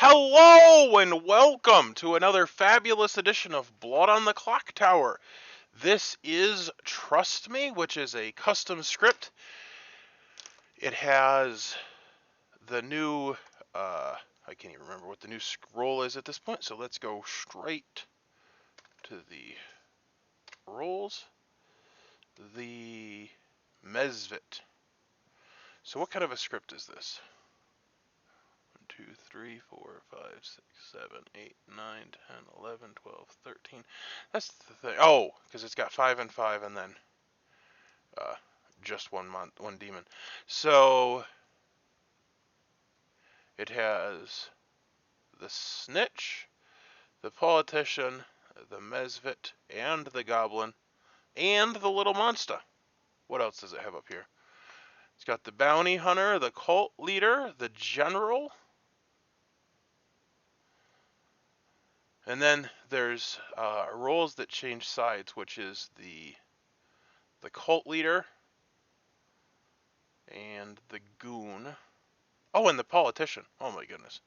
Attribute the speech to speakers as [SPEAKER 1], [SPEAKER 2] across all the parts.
[SPEAKER 1] Hello and welcome to another fabulous edition of Blood on the Clocktower. This is Trust Me, which is a custom script. It has the new, I can't even remember what the new scroll is at this point, so let's go straight to the rolls. The Mesvit. So what kind of a script is this? 2, 3, 4, 5, 6, 7, 8, 9, 10, 11, 12, 13. That's the thing. Oh, because it's got 5 and 5 and then just one demon. So it has the snitch, the politician, the Mesvit, and the goblin, and the little monster. What else does it have up here? It's got the bounty hunter, the cult leader, the general. And then there's roles that change sides, which is the cult leader and the goon. Oh, and the politician. Oh my goodness.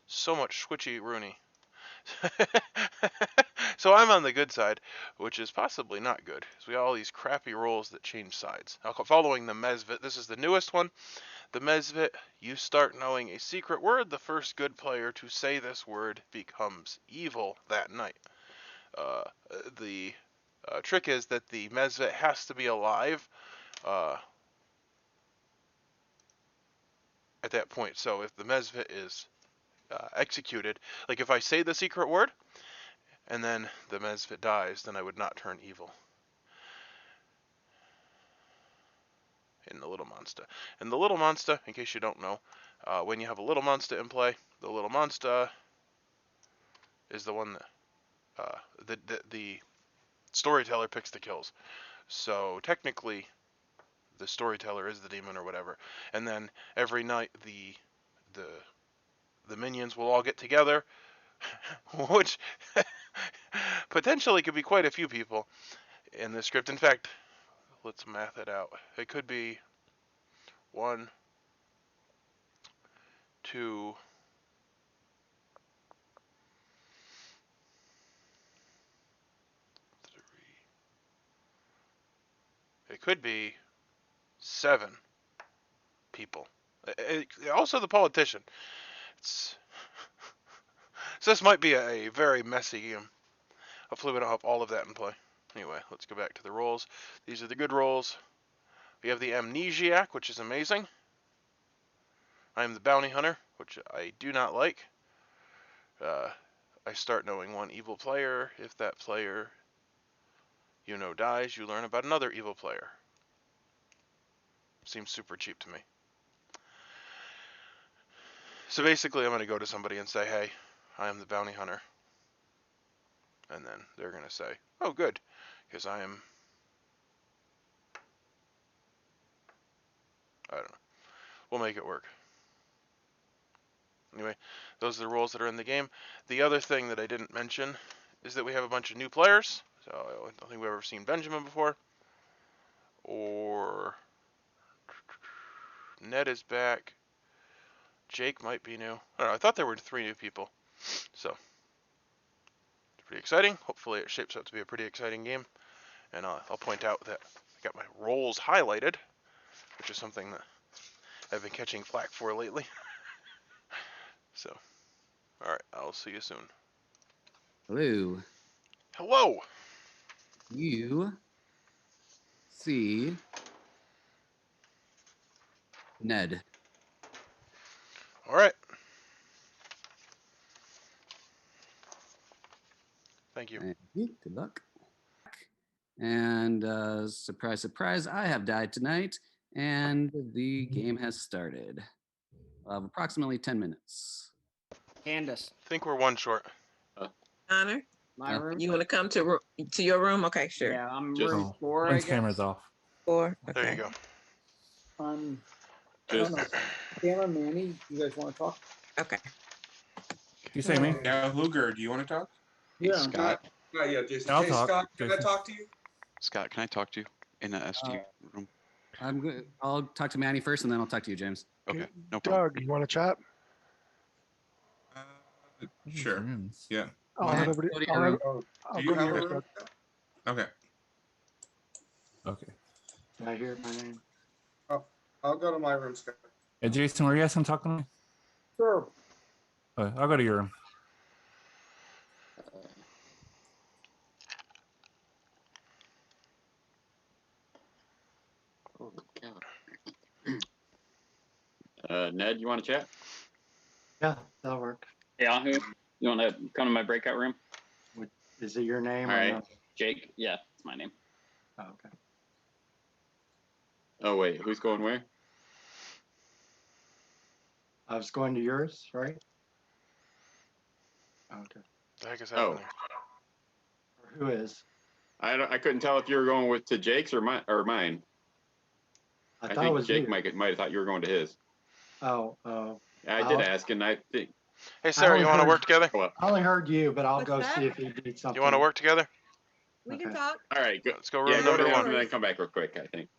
[SPEAKER 1] So much switchy Rooney. So I'm on the good side, which is possibly not good, because we got all these crappy roles that change sides. Now, following the Mesvit, this is the newest one. The Mesvit, you start knowing a secret word. The first good player to say this word becomes evil that night. The trick is that the Mesvit has to be alive at that point. So if the Mesvit is executed, like if I say the secret word and then the Mesvit dies, then I would not turn evil. In the little monster. And the little monster, in case you don't know, when you have a little monster in play, the little monster is the one that the storyteller picks the kills. So technically, the storyteller is the demon or whatever. And then every night the minions will all get together, which potentially could be quite a few people in this script. In fact, let's math it out. It could be 1, 2, 3. It could be 7 people. Also the politician. So this might be a very messy game. Hopefully we don't have all of that in play. Anyway, let's go back to the rolls. These are the good rolls. We have the amnesiac, which is amazing. I am the bounty hunter, which I do not like. I start knowing one evil player. If that player dies, you learn about another evil player. Seems super cheap to me. So basically I'm going to go to somebody and say, hey, I am the bounty hunter. And then they're going to say, oh good, because I don't know. We'll make it work. Anyway, those are the roles that are in the game. The other thing that I didn't mention is that we have a bunch of new players. So I don't think we've ever seen Benjamin before. Or Ned is back. Jake might be new. I don't know, I thought there were 3 new people. So, it's pretty exciting. Hopefully it shapes up to be a pretty exciting game. And I'll point out that I got my roles highlighted, which is something that I've been catching flack for lately. So, alright, I'll see you soon.
[SPEAKER 2] Hello.
[SPEAKER 1] Hello!
[SPEAKER 2] You see Ned.
[SPEAKER 1] Alright. Thank you.
[SPEAKER 2] Thank you. Good luck. And surprise, surprise, I have died tonight, and the game has started. Approximately 10 minutes.
[SPEAKER 3] Candace.
[SPEAKER 1] I think we're 1 short.
[SPEAKER 4] Honor,
[SPEAKER 3] My room?
[SPEAKER 4] you want to come to your room? Okay, sure.
[SPEAKER 3] Yeah, I'm
[SPEAKER 5] Just-
[SPEAKER 3] room 4, I
[SPEAKER 5] One's
[SPEAKER 3] guess.
[SPEAKER 5] camera's off.
[SPEAKER 4] 4.
[SPEAKER 1] There
[SPEAKER 4] Okay.
[SPEAKER 1] you go.
[SPEAKER 6] I don't know. Taylor, Manny, you guys want to talk?
[SPEAKER 4] Okay.
[SPEAKER 5] You say me?
[SPEAKER 7] Now, Luger, do you want to talk?
[SPEAKER 6] Yeah.
[SPEAKER 8] Scott,
[SPEAKER 7] Yeah, Jason.
[SPEAKER 5] I'll
[SPEAKER 7] Hey,
[SPEAKER 5] talk.
[SPEAKER 7] Scott, can I
[SPEAKER 5] Jason.
[SPEAKER 7] talk to you?
[SPEAKER 8] Scott, can I talk to you in the SD room?
[SPEAKER 2] I'm good. I'll talk to Manny first, and then I'll talk to you, James.
[SPEAKER 8] Okay, no problem.
[SPEAKER 9] Doug, you want to chat?
[SPEAKER 7] Sure. Yeah.
[SPEAKER 6] I'll head over
[SPEAKER 2] Go
[SPEAKER 6] to,
[SPEAKER 2] to your
[SPEAKER 6] I'll,
[SPEAKER 2] room.
[SPEAKER 6] head,
[SPEAKER 7] Oh,
[SPEAKER 6] I'll
[SPEAKER 7] do
[SPEAKER 6] go
[SPEAKER 7] you
[SPEAKER 6] to
[SPEAKER 7] have a
[SPEAKER 6] yours.
[SPEAKER 7] room? Okay.
[SPEAKER 5] Okay.
[SPEAKER 3] Can I hear my name?
[SPEAKER 7] I'll go to my room, Scott.
[SPEAKER 5] Hey, Jason, were you guys gonna talk to me?
[SPEAKER 6] Sure.
[SPEAKER 5] I'll go to your room.
[SPEAKER 8] Oh, God. Ned, you want to chat?
[SPEAKER 3] Yeah, that'll work.
[SPEAKER 9] Yahoo, you want to come to my breakout room?
[SPEAKER 3] Is it your name
[SPEAKER 8] All
[SPEAKER 3] or
[SPEAKER 8] right.
[SPEAKER 3] no?
[SPEAKER 9] Jake? Yeah, it's my name.
[SPEAKER 3] Oh, okay.
[SPEAKER 8] Oh, wait. Who's going where?
[SPEAKER 3] I was going to yours, right? Okay.
[SPEAKER 1] The heck is
[SPEAKER 8] Oh.
[SPEAKER 1] happening?
[SPEAKER 3] Or who is?
[SPEAKER 8] I couldn't tell if you were going to Jake's or mine.
[SPEAKER 3] I
[SPEAKER 8] I
[SPEAKER 3] thought it
[SPEAKER 8] think
[SPEAKER 3] was
[SPEAKER 8] Jake
[SPEAKER 3] you.
[SPEAKER 8] might have thought you were going to his.
[SPEAKER 3] Oh,
[SPEAKER 8] I did
[SPEAKER 3] I'll-
[SPEAKER 8] ask, and I think.
[SPEAKER 1] Hey, Sarah,
[SPEAKER 3] only
[SPEAKER 1] you want to
[SPEAKER 3] heard-
[SPEAKER 1] work together?
[SPEAKER 8] Well,
[SPEAKER 3] I only heard you, but I'll
[SPEAKER 10] What's
[SPEAKER 3] go
[SPEAKER 10] that?
[SPEAKER 3] see if he needs something.
[SPEAKER 1] You want to work together?
[SPEAKER 10] We can
[SPEAKER 3] Okay.
[SPEAKER 10] talk.
[SPEAKER 8] all right, good.
[SPEAKER 1] Let's go
[SPEAKER 8] Yeah,
[SPEAKER 1] room
[SPEAKER 8] go to
[SPEAKER 1] number
[SPEAKER 8] him
[SPEAKER 1] one.
[SPEAKER 8] and then come back real quick, I think.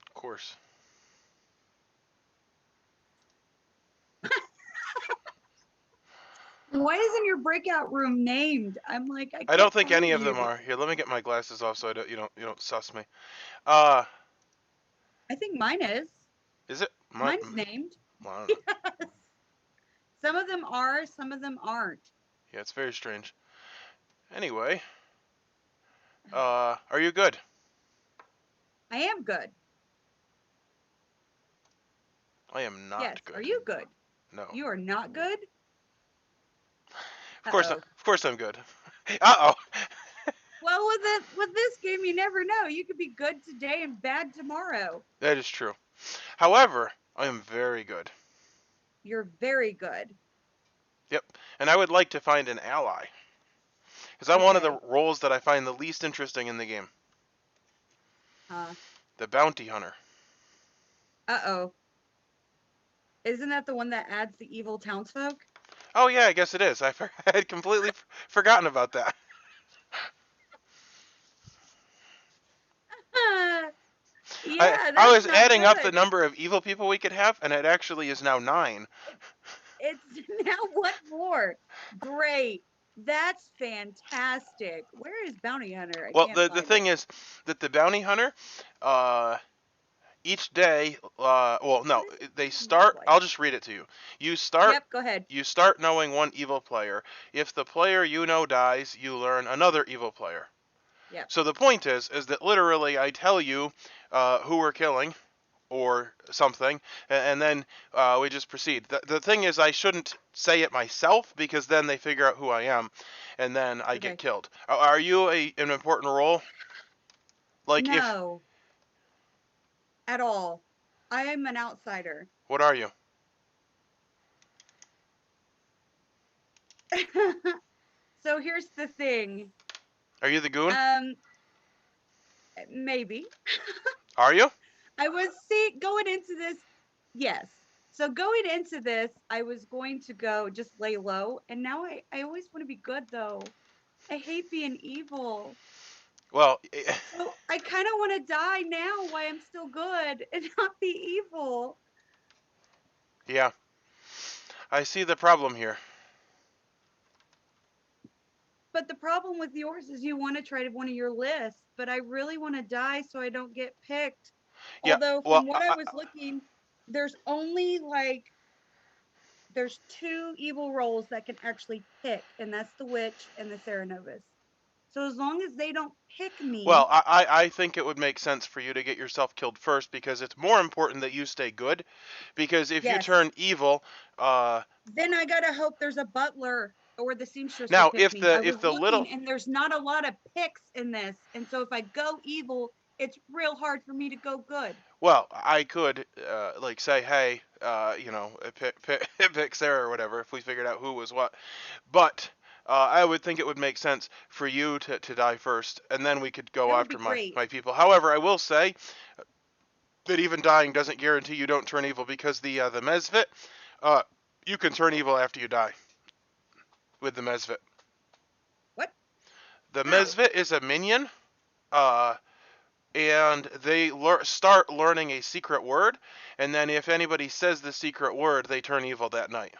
[SPEAKER 1] Of course.
[SPEAKER 10] Why isn't your breakout room named? I'm like,
[SPEAKER 1] I don't
[SPEAKER 10] can't
[SPEAKER 1] think any
[SPEAKER 10] find
[SPEAKER 1] of them
[SPEAKER 10] you.
[SPEAKER 1] are. Here, let me get my glasses off so you don't suss me.
[SPEAKER 10] I think mine is.
[SPEAKER 1] Is it?
[SPEAKER 10] Mine's named.
[SPEAKER 1] Well, I don't know.
[SPEAKER 10] Yes. Some of them are, some of them aren't.
[SPEAKER 1] Yeah, it's very strange. Anyway, are you good?
[SPEAKER 10] I am good.
[SPEAKER 1] I am not
[SPEAKER 10] Yes.
[SPEAKER 1] good.
[SPEAKER 10] Are you good?
[SPEAKER 1] No.
[SPEAKER 10] You are not good?
[SPEAKER 1] Of course,
[SPEAKER 10] Uh-oh.
[SPEAKER 1] of course I'm good. Uh-oh.
[SPEAKER 10] Well, with this game, you never know. You could be good today and bad tomorrow.
[SPEAKER 1] That is true. However, I am very good.
[SPEAKER 10] You're very good.
[SPEAKER 1] Yep. And I would like to find an ally. Because I'm one of the
[SPEAKER 10] Okay.
[SPEAKER 1] roles that I find the least interesting in the game. The bounty hunter.
[SPEAKER 10] Uh-oh. Isn't that the one that adds the evil townsfolk?
[SPEAKER 1] Oh yeah, I guess it is. I had completely forgotten about that.
[SPEAKER 10] Yeah,
[SPEAKER 1] I was
[SPEAKER 10] that's not
[SPEAKER 1] adding up the
[SPEAKER 10] good.
[SPEAKER 1] number of evil people we could have, and it actually is now 9.
[SPEAKER 10] It's now what more? Great. That's fantastic. Where is Bounty Hunter? I
[SPEAKER 1] Well,
[SPEAKER 10] can't
[SPEAKER 1] the
[SPEAKER 10] find
[SPEAKER 1] thing
[SPEAKER 10] it.
[SPEAKER 1] is that the bounty hunter, each day, well, no, they start. I'll just read it to you. You start.
[SPEAKER 10] Yep, go ahead.
[SPEAKER 1] You start knowing one evil player. If the player you know dies, you learn another evil player.
[SPEAKER 10] Yep.
[SPEAKER 1] So the point is that literally I tell you who we're killing or something, and then we just proceed. The thing is, I shouldn't say it myself because then they figure out who I am, and then I get killed. Are you an important role? Like
[SPEAKER 10] no. At all. I am an outsider.
[SPEAKER 1] What are you?
[SPEAKER 10] So here's the thing.
[SPEAKER 1] Are you the goon?
[SPEAKER 10] Maybe.
[SPEAKER 1] Are you?
[SPEAKER 10] I was going into this. Yes. So going into this, I was going to go just lay low. And now I always want to be good, though. I hate being evil.
[SPEAKER 1] Well,
[SPEAKER 10] so I kind of want to die now while I'm still good and not be evil.
[SPEAKER 1] Yeah. I see the problem here.
[SPEAKER 10] But the problem with yours is you want to try to one of your lists, but I really want to die so I don't get picked.
[SPEAKER 1] Yeah,
[SPEAKER 10] Although
[SPEAKER 1] well,
[SPEAKER 10] from what I was looking, there's only there's 2 evil roles that can actually pick, and that's the witch and the Serenovus. So as long as they don't pick me.
[SPEAKER 1] Well, I think it would make sense for you to get yourself killed first because it's more important that you stay good. Because if you turn evil,
[SPEAKER 10] then I gotta hope there's a butler or the seamstress.
[SPEAKER 1] Now,
[SPEAKER 10] to pick me. I was
[SPEAKER 1] looking,
[SPEAKER 10] looking, and there's not a lot of picks in this, and so if I go evil, it's real hard for me to go good.
[SPEAKER 1] Well, I could like say, hey, pick Sarah or whatever if we figured out who was what. But I would think it would make sense for you to die first, and then we could go after my people. However, I will say, that even dying doesn't guarantee you don't turn evil, because the Mesvit, you can turn evil after you die with the Mesvit.
[SPEAKER 10] What?
[SPEAKER 1] The
[SPEAKER 10] How?
[SPEAKER 1] Mesvit is a minion, and they start learning a secret word, and then if anybody says the secret word, they turn evil that night.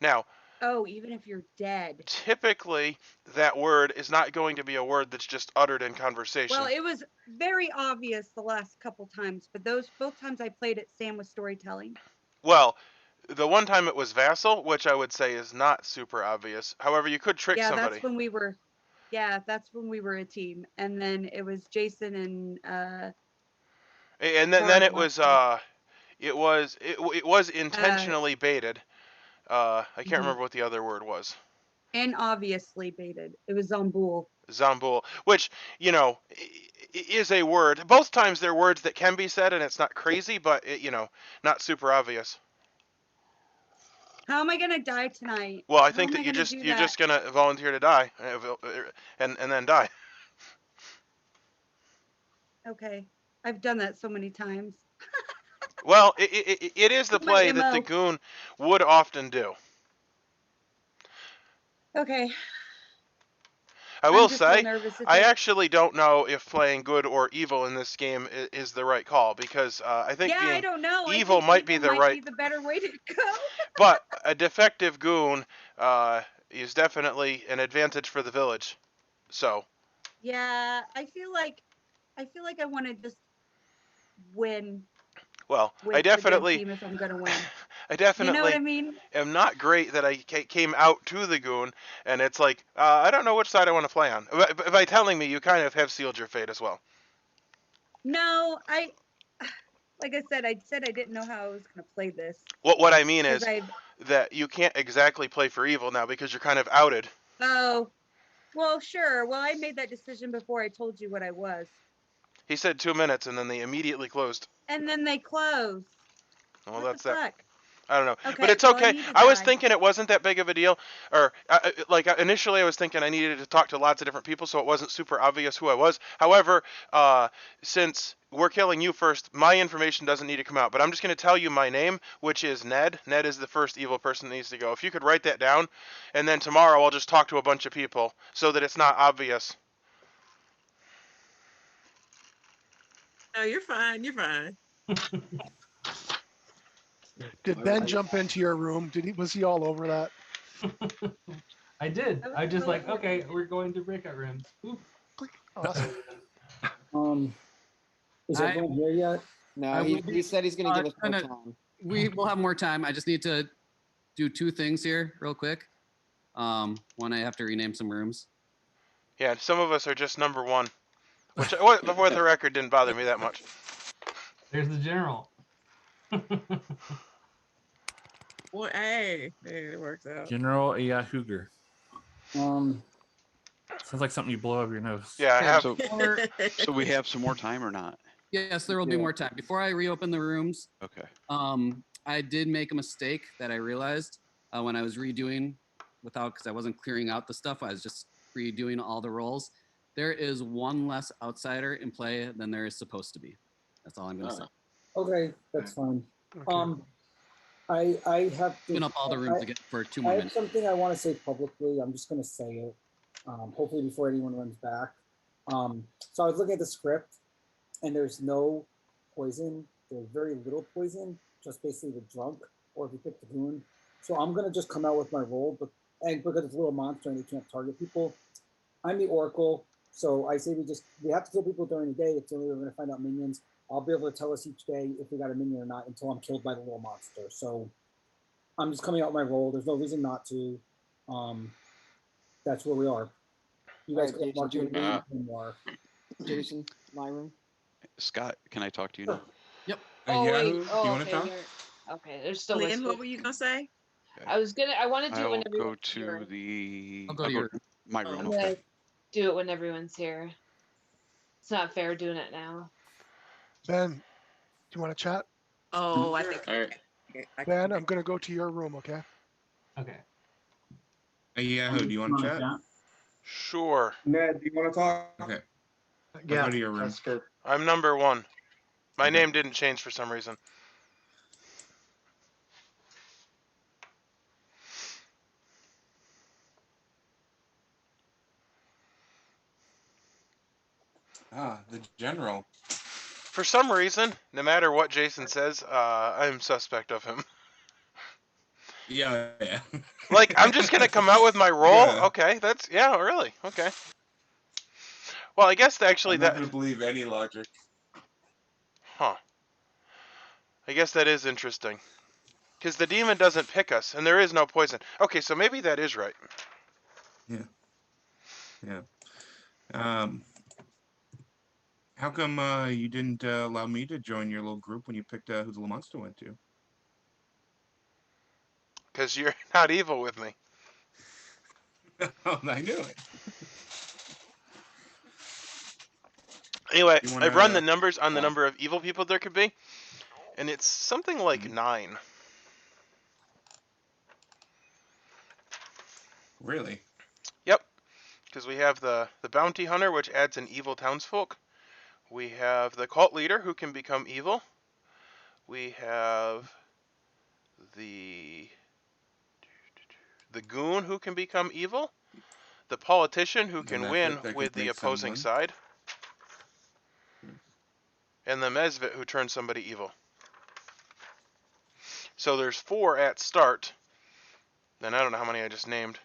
[SPEAKER 1] Now,
[SPEAKER 10] Oh, even if you're dead.
[SPEAKER 1] typically, that word is not going to be a word that's just uttered in conversation.
[SPEAKER 10] Well, it was very obvious the last couple times, but both times I played it, Sam was storytelling.
[SPEAKER 1] Well, the one time it was Vassal, which I would say is not super obvious. However, you could trick
[SPEAKER 10] Yeah,
[SPEAKER 1] somebody.
[SPEAKER 10] that's when we were. Yeah, that's when we were a team, and then it was Jason and
[SPEAKER 1] And then
[SPEAKER 10] Bard
[SPEAKER 1] it
[SPEAKER 10] last
[SPEAKER 1] was
[SPEAKER 10] time.
[SPEAKER 1] it was intentionally baited. I can't
[SPEAKER 10] Mhm.
[SPEAKER 1] remember what the other word was.
[SPEAKER 10] And obviously baited. It was Zomboul.
[SPEAKER 1] Zambul, which, you know, is a word. Both times they're words that can be said, and it's not crazy, but you know, not super obvious.
[SPEAKER 10] How am I gonna die tonight?
[SPEAKER 1] Well, I
[SPEAKER 10] How
[SPEAKER 1] think
[SPEAKER 10] am
[SPEAKER 1] that
[SPEAKER 10] I gonna do
[SPEAKER 1] you're
[SPEAKER 10] that?
[SPEAKER 1] just gonna volunteer to die, and then die.
[SPEAKER 10] Okay, I've done that so many times.
[SPEAKER 1] Well, it is the
[SPEAKER 10] My
[SPEAKER 1] play that the
[SPEAKER 10] MO.
[SPEAKER 1] goon would often do.
[SPEAKER 10] Okay,
[SPEAKER 1] I
[SPEAKER 10] I'm
[SPEAKER 1] will
[SPEAKER 10] just real
[SPEAKER 1] say,
[SPEAKER 10] nervous.
[SPEAKER 1] I actually don't know if playing good or evil in this game is the right call, because I think
[SPEAKER 10] Yeah, I
[SPEAKER 1] being
[SPEAKER 10] don't know. I
[SPEAKER 1] evil
[SPEAKER 10] think
[SPEAKER 1] might be
[SPEAKER 10] evil
[SPEAKER 1] the
[SPEAKER 10] might
[SPEAKER 1] right,
[SPEAKER 10] be the better way to go.
[SPEAKER 1] but a defective goon is definitely an advantage for the village. So,
[SPEAKER 10] Yeah, I feel like I want to just win
[SPEAKER 1] well,
[SPEAKER 10] with the good team if I'm gonna win.
[SPEAKER 1] I
[SPEAKER 10] You know what I
[SPEAKER 1] definitely
[SPEAKER 10] mean?
[SPEAKER 1] am not great that I came out to the goon, and it's like, I don't know which side I want to play on. By telling me, you kind of have sealed your fate as well.
[SPEAKER 10] No, like I said I didn't know how I was gonna play this.
[SPEAKER 1] What I mean
[SPEAKER 10] Because
[SPEAKER 1] is that you can't exactly play for evil now because you're kind of outed.
[SPEAKER 10] Oh, well, sure. Well, I made that decision before I told you what I was.
[SPEAKER 1] He said 2 minutes, and then they immediately closed.
[SPEAKER 10] And then they closed.
[SPEAKER 1] Well,
[SPEAKER 10] What
[SPEAKER 1] that's
[SPEAKER 10] the
[SPEAKER 1] that.
[SPEAKER 10] fuck?
[SPEAKER 1] I don't know, but
[SPEAKER 10] Okay,
[SPEAKER 1] it's
[SPEAKER 10] well, I
[SPEAKER 1] okay.
[SPEAKER 10] need to
[SPEAKER 1] I was
[SPEAKER 10] die.
[SPEAKER 1] thinking it wasn't that big of a deal, or initially I was thinking I needed to talk to lots of different people, so it wasn't super obvious who I was. However, since we're killing you first, my information doesn't need to come out. But I'm just going to tell you my name, which is Ned. Ned is the first evil person that needs to go. If you could write that down, and then tomorrow I'll just talk to a bunch of people so that it's not obvious.
[SPEAKER 4] No, you're fine. You're fine.
[SPEAKER 6] Did Ben jump into your room? Was he all over that?
[SPEAKER 11] I did.
[SPEAKER 10] I was
[SPEAKER 11] I just
[SPEAKER 10] so
[SPEAKER 11] like,
[SPEAKER 10] bored.
[SPEAKER 11] okay, we're going to breakout rooms. Oop.
[SPEAKER 6] Awesome.
[SPEAKER 12] Is
[SPEAKER 2] I-
[SPEAKER 12] everyone here yet?
[SPEAKER 2] I
[SPEAKER 12] No, he,
[SPEAKER 2] will be-
[SPEAKER 12] he said he's going to give us more
[SPEAKER 2] kinda-
[SPEAKER 12] time.
[SPEAKER 2] We will have more time. I just need to do two things here real quick. One, I have to rename some rooms.
[SPEAKER 1] Yeah, some of us are just number one, which, before the record, didn't bother me that much.
[SPEAKER 11] There's the general.
[SPEAKER 4] Well, hey, it works out.
[SPEAKER 5] General Ayahuger.
[SPEAKER 12] Um,
[SPEAKER 5] Sounds like something you blow up your nose.
[SPEAKER 1] Yeah, I have.
[SPEAKER 13] So we have some more time or not?
[SPEAKER 2] Yes, there will be more time. Before I reopen the rooms,
[SPEAKER 13] Okay.
[SPEAKER 2] I did make a mistake that I realized when I was redoing because I wasn't clearing out the stuff. I was just redoing all the roles. There is one less outsider in play than there is supposed to be. That's all I'm going to say.
[SPEAKER 12] okay, that's fine.
[SPEAKER 6] Okay.
[SPEAKER 12] I have to.
[SPEAKER 2] Open up all the rooms again for 2 more
[SPEAKER 12] I have
[SPEAKER 2] minutes.
[SPEAKER 12] something I want to say publicly. I'm just going to say it, hopefully before anyone runs back. So I was looking at the script, and there's no poison. There's very little poison, just basically the drunk, or if you pick the goon. So I'm going to just come out with my role, and because it's a little monster and they can't target people. I'm the Oracle, so I say we have to kill people during the day. It's the only way we're going to find out minions. I'll be able to tell us each day if we got a minion or not until I'm killed by the little monster. So I'm just coming out with my role. There's no reason not to. That's where we are. You guys can mark your room more. Jason, my room.
[SPEAKER 13] Scott, can I talk to you now?
[SPEAKER 2] Yep.
[SPEAKER 14] Oh,
[SPEAKER 7] Yahoo,
[SPEAKER 14] wait.
[SPEAKER 7] you
[SPEAKER 14] Oh,
[SPEAKER 7] want to
[SPEAKER 14] okay.
[SPEAKER 7] talk?
[SPEAKER 14] Okay, there's still
[SPEAKER 4] Lynn,
[SPEAKER 14] whispers.
[SPEAKER 4] what were you gonna say?
[SPEAKER 14] I want to do it
[SPEAKER 13] I'll
[SPEAKER 14] when
[SPEAKER 13] go
[SPEAKER 14] everyone's
[SPEAKER 13] to
[SPEAKER 14] here.
[SPEAKER 13] the.
[SPEAKER 2] I'll go to your
[SPEAKER 13] my
[SPEAKER 14] I'm
[SPEAKER 13] room.
[SPEAKER 14] gonna
[SPEAKER 13] Okay.
[SPEAKER 14] do it when everyone's here. It's not fair doing it now.
[SPEAKER 6] Ben, do you want to chat?
[SPEAKER 4] Oh, I think.
[SPEAKER 8] All right.
[SPEAKER 6] Ben, I'm going to go to your room, okay?
[SPEAKER 11] Okay.
[SPEAKER 7] Yahoo, do you want to chat?
[SPEAKER 1] Sure.
[SPEAKER 7] Ned, do you want to talk? Okay. I'll
[SPEAKER 3] Yeah,
[SPEAKER 7] go to your room.
[SPEAKER 3] that's good.
[SPEAKER 1] I'm number one. My
[SPEAKER 7] Okay.
[SPEAKER 1] name didn't change for some reason.
[SPEAKER 7] Ah, the general.
[SPEAKER 1] For some reason, no matter what Jason says, I'm suspect of him.
[SPEAKER 7] Yeah, yeah.
[SPEAKER 1] Like, I'm just gonna come out with my roll.
[SPEAKER 7] Yeah.
[SPEAKER 1] Okay, that's really okay. Well, I guess actually
[SPEAKER 7] I'm not
[SPEAKER 1] that,
[SPEAKER 7] gonna believe any logic.
[SPEAKER 1] huh? I guess that is interesting, because the demon doesn't pick us, and there is no poison. Okay, so maybe that is right.
[SPEAKER 7] Yeah. Yeah. How come you didn't allow me to join your little group when you picked who the little monster went to?
[SPEAKER 1] Because you're not evil with me.
[SPEAKER 7] Oh, I knew it.
[SPEAKER 1] Anyway,
[SPEAKER 7] You
[SPEAKER 1] I've run the
[SPEAKER 7] wanna?
[SPEAKER 1] numbers on the
[SPEAKER 7] Oh,
[SPEAKER 1] number of evil people there could be, and it's something like 9.
[SPEAKER 7] really?
[SPEAKER 1] Yep, because we have the bounty hunter, which adds an evil townsfolk. We have the cult leader, who can become evil. We have the goon, who can become evil. The politician, who
[SPEAKER 7] The
[SPEAKER 1] can
[SPEAKER 7] method
[SPEAKER 1] win
[SPEAKER 7] that can
[SPEAKER 1] with the
[SPEAKER 7] make
[SPEAKER 1] opposing
[SPEAKER 7] someone.
[SPEAKER 1] side. And the mesvit, who turns somebody evil. So there's 4 at start. And I don't know how many I just named.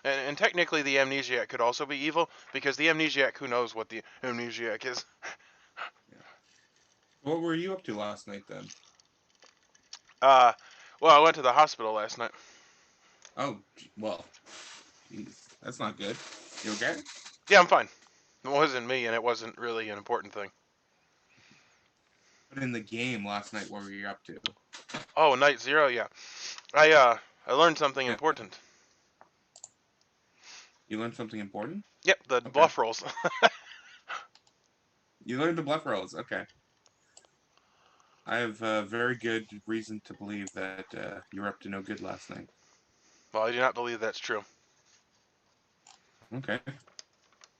[SPEAKER 1] And technically the amnesiac could also be evil, because the amnesiac, who knows what the amnesiac is?
[SPEAKER 7] What were you up to last night then?
[SPEAKER 1] Well, I went to the hospital last night.
[SPEAKER 7] Oh, well, jeez, that's not good. You okay?
[SPEAKER 1] Yeah, I'm fine. It wasn't me, and it wasn't really an important thing.
[SPEAKER 7] But in the game last night, what were you up to?
[SPEAKER 1] Oh, night 0, yeah. I learned something
[SPEAKER 7] Yeah.
[SPEAKER 1] important.
[SPEAKER 7] You learned something important?
[SPEAKER 1] Yep, the
[SPEAKER 7] Okay.
[SPEAKER 1] bluff rolls.
[SPEAKER 7] You learned the bluff rolls. Okay. I have a very good reason to believe that you were up to no good last night.
[SPEAKER 1] Well, I do not believe that's true.
[SPEAKER 7] Okay.